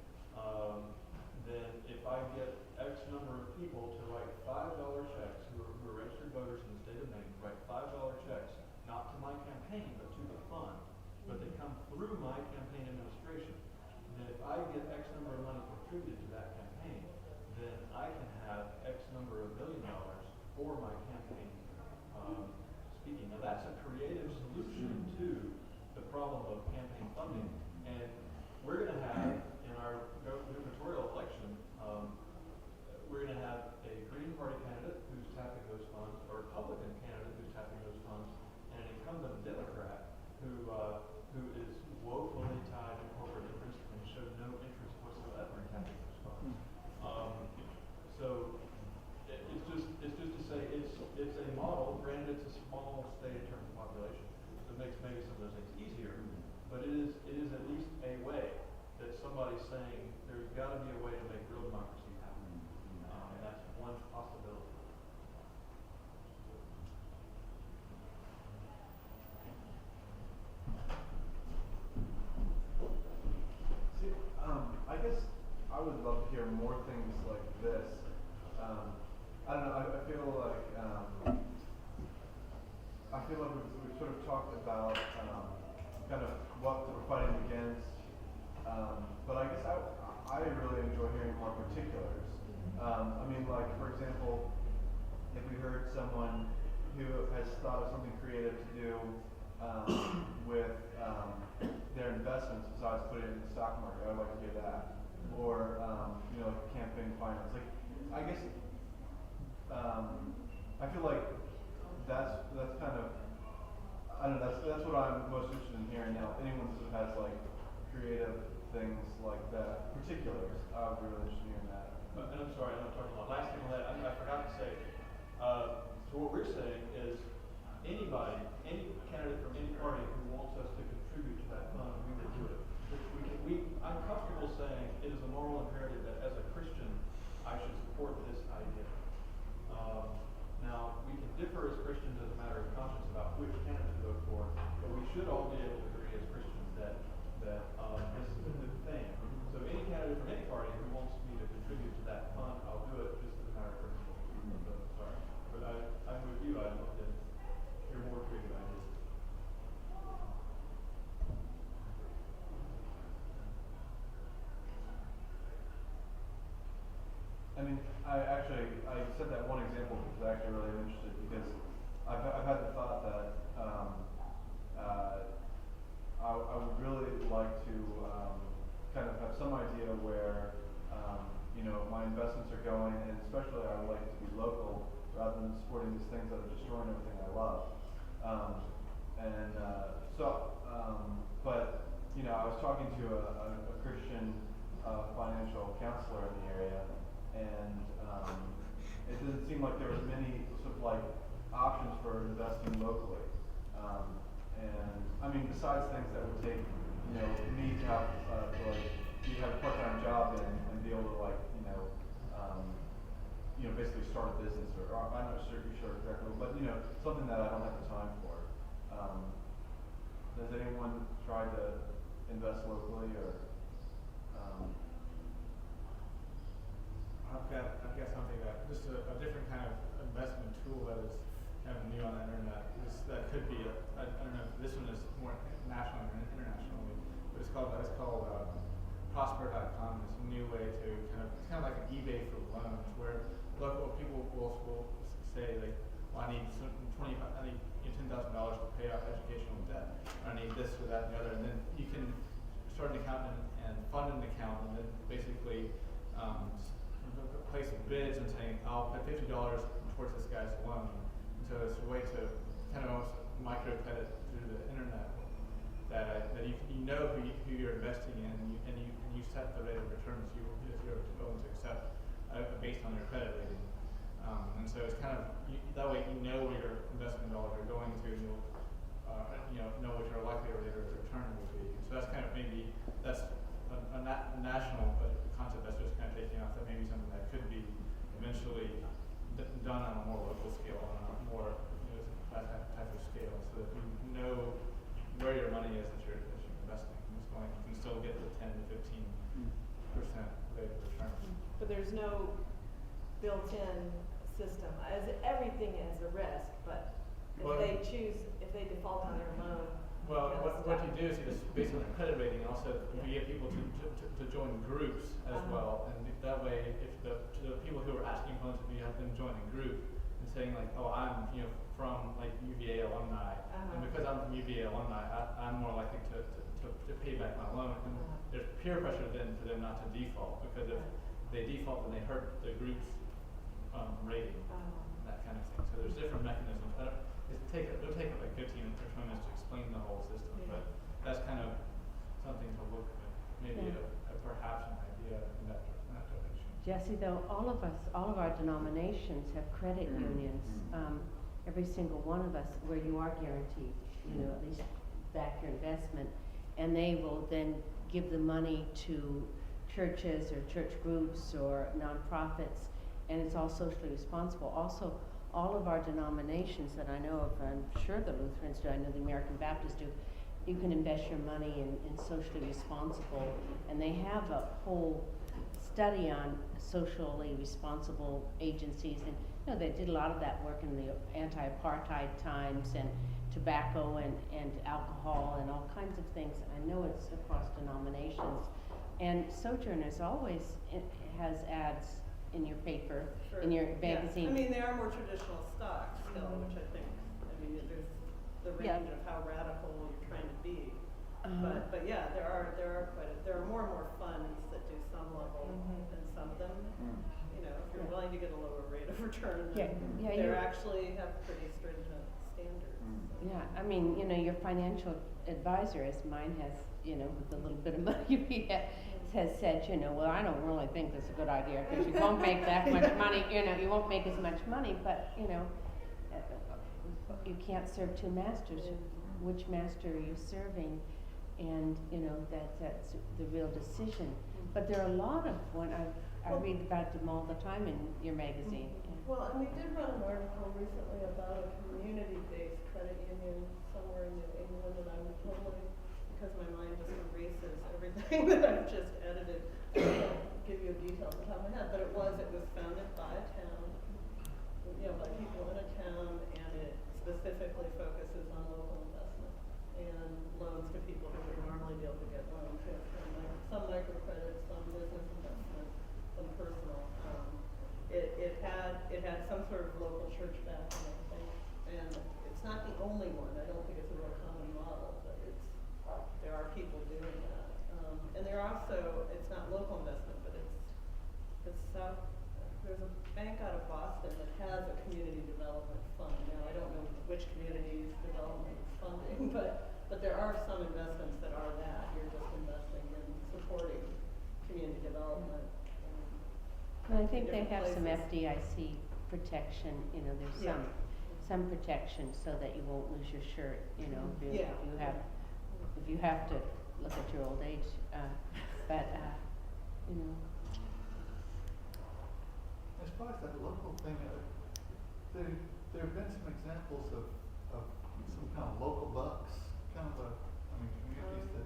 then if I get X number of people to write $5 checks, who are registered voters in the state of Maine, write $5 checks, not to my campaign, but to the fund, but they come through my campaign administration, then if I get X number of money contributed to that campaign, then I can have X number of $1 million for my campaign speaking. Now that's a creative solution to the problem of campaign funding, and we're going to have in our gubernatorial election, we're going to have a Green Party candidate who's tapping those funds, or a Republican candidate who's tapping those funds, and an incumbent Democrat who is woefully tied to corporate interest and showed no interest whatsoever in tapping those funds. So it's just to say it's a model. Granted, it's a small state in terms of population, so it makes maybe some of those things easier. But it is at least a way that somebody's saying there's got to be a way to make real democracy happen, and that's one possibility. See, I guess I would love to hear more things like this. I don't know. I feel like we've sort of talked about kind of what we're fighting against, but I guess I really enjoy hearing more particulars. I mean, like for example, if we heard someone who has thought of something creative to do with their investments besides putting it in the stock market, I'd like to hear that. Or like campaign finance. Like, I guess I feel like that's kind of, I don't know, that's what I'm most interested in hearing now. If anyone who has like creative things like that, particulars, I would be really interested in hearing that. And I'm sorry, I'm not talking about last thing on that. I forgot to say. So what we're saying is anybody, any candidate from any party who wants us to contribute to that fund, we will do it. I'm comfortable saying it is a moral imperative that as a Christian, I should support this idea. Now, we can differ as Christians as a matter of conscience about which candidate to vote for, I said that one example because I actually really am interested because I've had the thought that I would really like to kind of have some idea where my investments are going, and especially I would like it to be local rather than supporting these things that are destroying everything I love. But I was talking to a Christian financial counselor in the area, and it didn't seem like there was many sort of like options for investing locally. And I mean, besides things that would take me to have a part-time job and be able to basically start a business, or I'm not sure exactly, but something that I don't have the time for. Has anyone tried to invest locally, or? I've got something that just a different kind of investment tool that is kind of new on the internet. That could be I don't know if this one is more national or internationally, but it's called Prosper.com. It's a new way to it's kind of like an eBay for loans, where local people will say like, well, I need $10,000 to pay off educational debt. I need this or that and the other, and then you can start an account and fund an account, and then basically place bids and saying, I'll put $50 towards this guy's loan. And so it's a way to kind of almost microcredit through the internet that you who you're investing in, and you set the rate of returns you're willing to accept based on their credit rating. And so it's kind of that way you know where your investment dollars are going to, and you'll know what your likely rate of return will be. And so that's kind of that's a national concept that's just kind of taking off. That may be something that could be eventually done on a more local scale, on a more that type of scale, so that you know where your money is that you're investing. You can still get the 10 to 15% rate of return. But there's no built-in system. As everything is a risk, but if they default on their loan. Well, what you do is you just based on their credit rating, and also you get people to join groups as well, and that way, if the people who are asking for loans, if you have them join a group and saying like, oh, I'm from like UVA alumni, and because I'm from UVA alumni, I'm more likely to pay back my loan, and there's peer pressure then for them not to default, because if they default, then they hurt the group's rating, that kind of thing. So there's different mechanisms. It'll take like 15 or 20 minutes to explain the whole system, but that's kind of something to look at, maybe perhaps an idea in that direction. Jesse, though, all of our denominations have credit unions. Every single one of us, where you are guaranteed, at least back your investment, and they will then give the money to churches or church groups or nonprofits, and it's all socially responsible. Also, all of our denominations that I know of, I'm sure the Lutherans do, I know the American Baptists do, you can invest your money in socially responsible, and they have a whole study on socially responsible agencies, and they did a lot of that work in the anti-apartheid times, and tobacco and alcohol and all kinds of things. I know it's across denominations, and Sojourners always has ads in your paper, in your magazine. Yeah. I mean, they are more traditional stocks still, which I think, there's the range of how radical you're trying to be. But yeah, there are more and more funds that do some level, and some of them, if you're willing to get a lower rate of return, then they actually have pretty stringent standards. Yeah, I mean, your financial advisor, as mine has, with the little bit of money we have, has said, well, I don't really think that's a good idea, because you won't make that much money, you won't make as much money, but, you can't serve two masters. Which master are you serving? And, that's the real decision. But there are a lot of I read about them all the time in your magazine. Well, and we did run an article recently about a community-based credit union somewhere in New England, and I'm totally, because my mind just erases everything that I've just edited, I can't give you a detail off the top of my head, but it was founded by a town, by people in a town, and it specifically focuses on local investment and loans to people who would normally be able to get loans, some microcredit, some business investment, some personal. I think they different have some places. FDIC protection, you know, there's Yeah. some protection so that you won't lose your shirt, you know, if Yeah. you have to look at your old age, but, you know. As far as that local thing, there have been some examples of some kind of local bucks, kind of communities that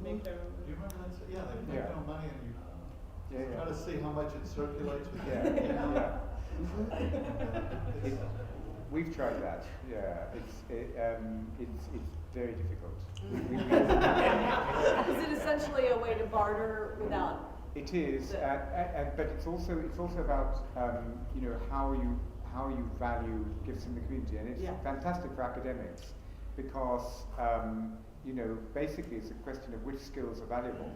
Make their own. Do you remember that? Yeah, they make Yeah. their own money and you Yeah, try to see how much it circulates with Yeah, you know? yeah. It's, We've tried that. Yeah, it's very difficult. Is it essentially a way to barter without? It is, but it's also about you know how you value gifts in the community, and it's Yeah. fantastic for academics because you know basically it's a question of which skills are valuable.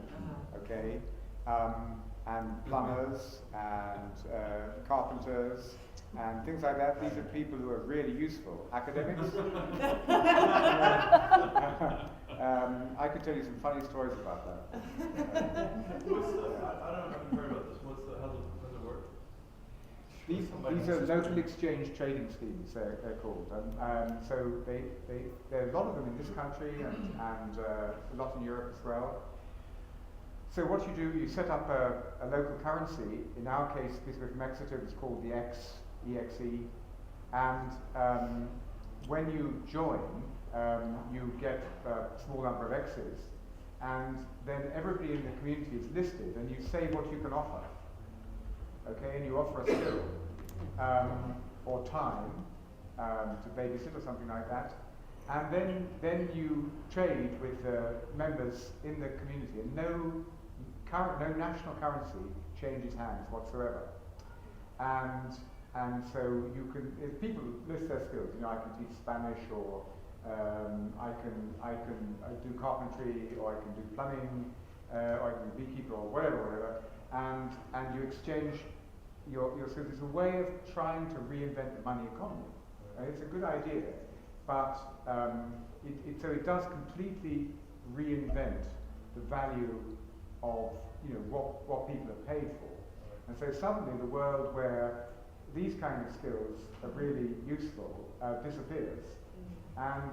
Okay, and plumbers and carpenters and things like that. These are people who are really useful. Academics. I could tell you some funny stories about that. What's the, I don't know if you've heard about this. How does it work? These are local exchange trading schemes. They're called, so there are a lot of them in this country and a lot in Europe as well. So what you do, you set up a local currency. In our case, because we're from Exeter, it's called the EXE, and when you join, you get a small number of X's, and then everybody in the community is listed, and you say what you can offer. Okay, and you offer a skill or time to babysit or something like that, and then you trade with members in the community, and no national currency changes hands whatsoever, and so you can, if people list their skills, you know, I can teach Spanish, or I can do carpentry, or I can do plumbing, or I can be beekeeper, or whatever, and you exchange your skills. It's a way of trying to reinvent the money economy. It's a good idea, but so it does completely reinvent the value of what people are paid for, and so suddenly the world where these kind of skills are really useful disappears, and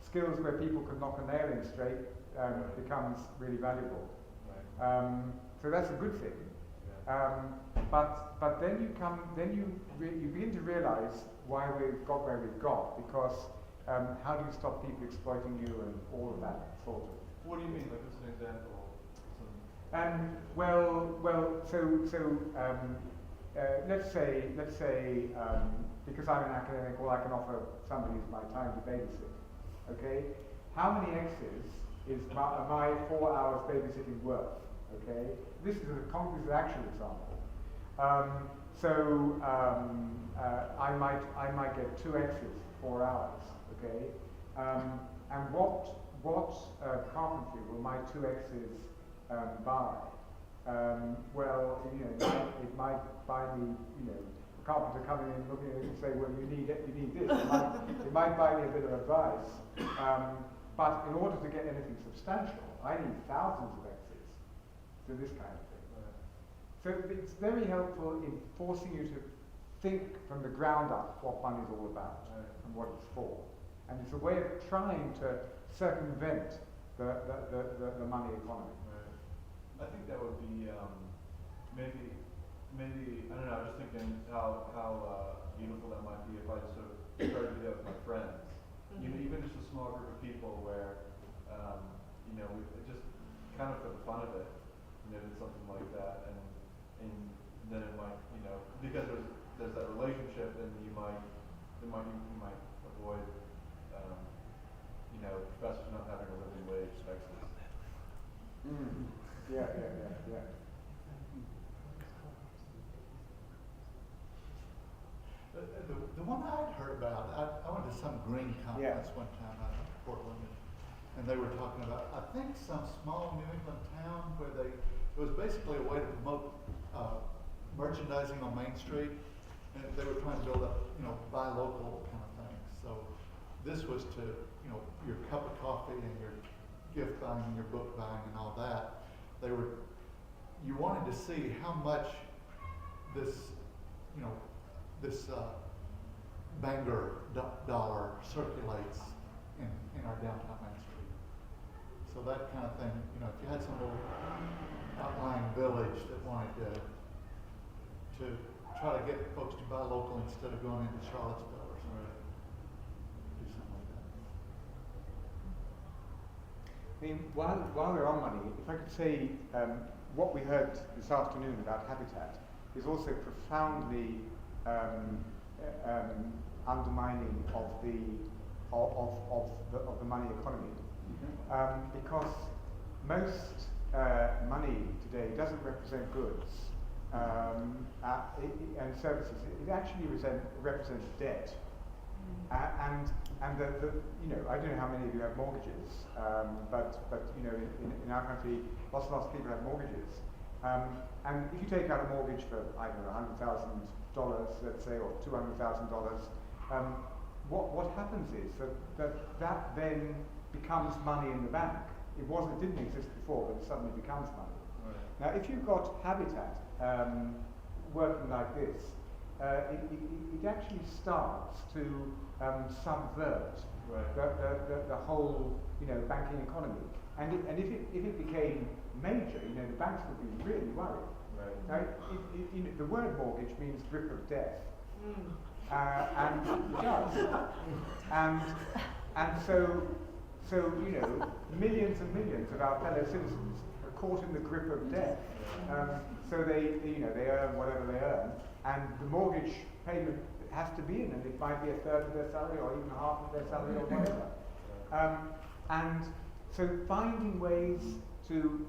skills where people can knock a nail in straight becomes really valuable. So that's a good thing. But then you begin to realize why we've got where we've got, because how do you stop people exploiting you and all of that sort of. What do you mean? Like, what's an example? Let's say because I'm an academic, all I can offer somebody is my time to babysit. Okay, how many X's is my 4 hours babysitting worth? Okay, this is an actual example. I might get 2 X's for 4 hours. Okay, and what carpentry will my 2 X's buy? Well, it might buy me, a carpenter coming in looking at it and say, well, you need this. It might buy me a bit of advice. But in order to get anything substantial, I need thousands of X's to this kind of thing. So it's very helpful in forcing you to think from the ground up what money is all about and what it's for. And it's a way of trying to circumvent the money economy. I think that would be maybe I don't know. I was just thinking how beautiful that might be if I sort of started to do that with my friends. Even just a small group of people where we just kind of for the fun of it, did something like that, and then it might because there's that relationship, and you might avoid professors not having a living wage expenses. Yeah. The one I'd heard about, I went to some green conference one time out in Portland, and they were talking about, I think, some small New England town where it was basically a way to promote merchandising on Main Street, and they were trying to build up, buy local kind of thing. So this was to, your cup of coffee and your gift buying and your book buying and all that. You wanted to see how much this, you know, this Bangor dollar circulates in our downtown Main Street. So that kind of thing, you know, if you had some little outlying village that wanted to try to get folks to buy local instead of going into Charlottesville or something, do something like that. I mean, while we're on money, if I could say what we heard this afternoon about Habitat is also profoundly undermining of the money economy, because most money today doesn't represent goods and services. It actually represents debt. And the you know, I don't know how many of you have mortgages, but you know, in our country, lots of people have mortgages. And if you take out a mortgage for, I don't know, $100,000, let's say, or $200,000, what happens is that then becomes money in the bank. It didn't exist before, but it suddenly becomes money. Right. Now, if you've got Habitat working like this, it actually starts to subvert the whole, you know, banking economy. And if it became major, you know, the banks would be really worried. Right. Now, you know, the word mortgage means grip of death, and it does. And so you know, millions and millions of our fellow citizens are caught in the grip of death. So they earn whatever they earn, and the mortgage payment has to be in, and it might be a third of their salary or even half of their salary or whatever. And so finding ways to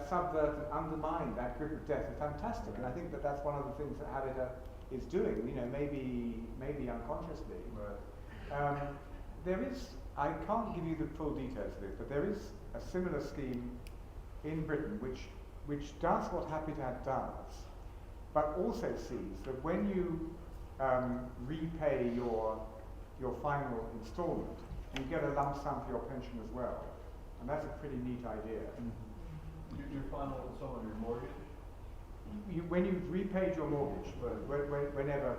subvert and undermine that grip of death is fantastic, and I think that's one of the things that Habitat is doing. You know, maybe unconsciously. Right. There is. I can't give you the full details of it, but there is a similar scheme in Britain which does what Habitat does, but also sees that when you repay your final instalment, you get a lump sum for your pension as well, and that's a pretty neat idea. Your final installment of your mortgage? When you've repaid your mortgage, whenever,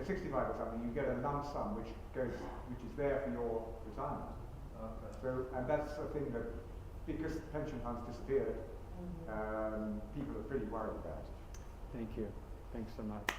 65 or something, you get a lump sum which is there for your retirement. Okay. So, and that's a thing that, because pension funds disappeared, people are pretty worried about. Thank you. Thanks so much.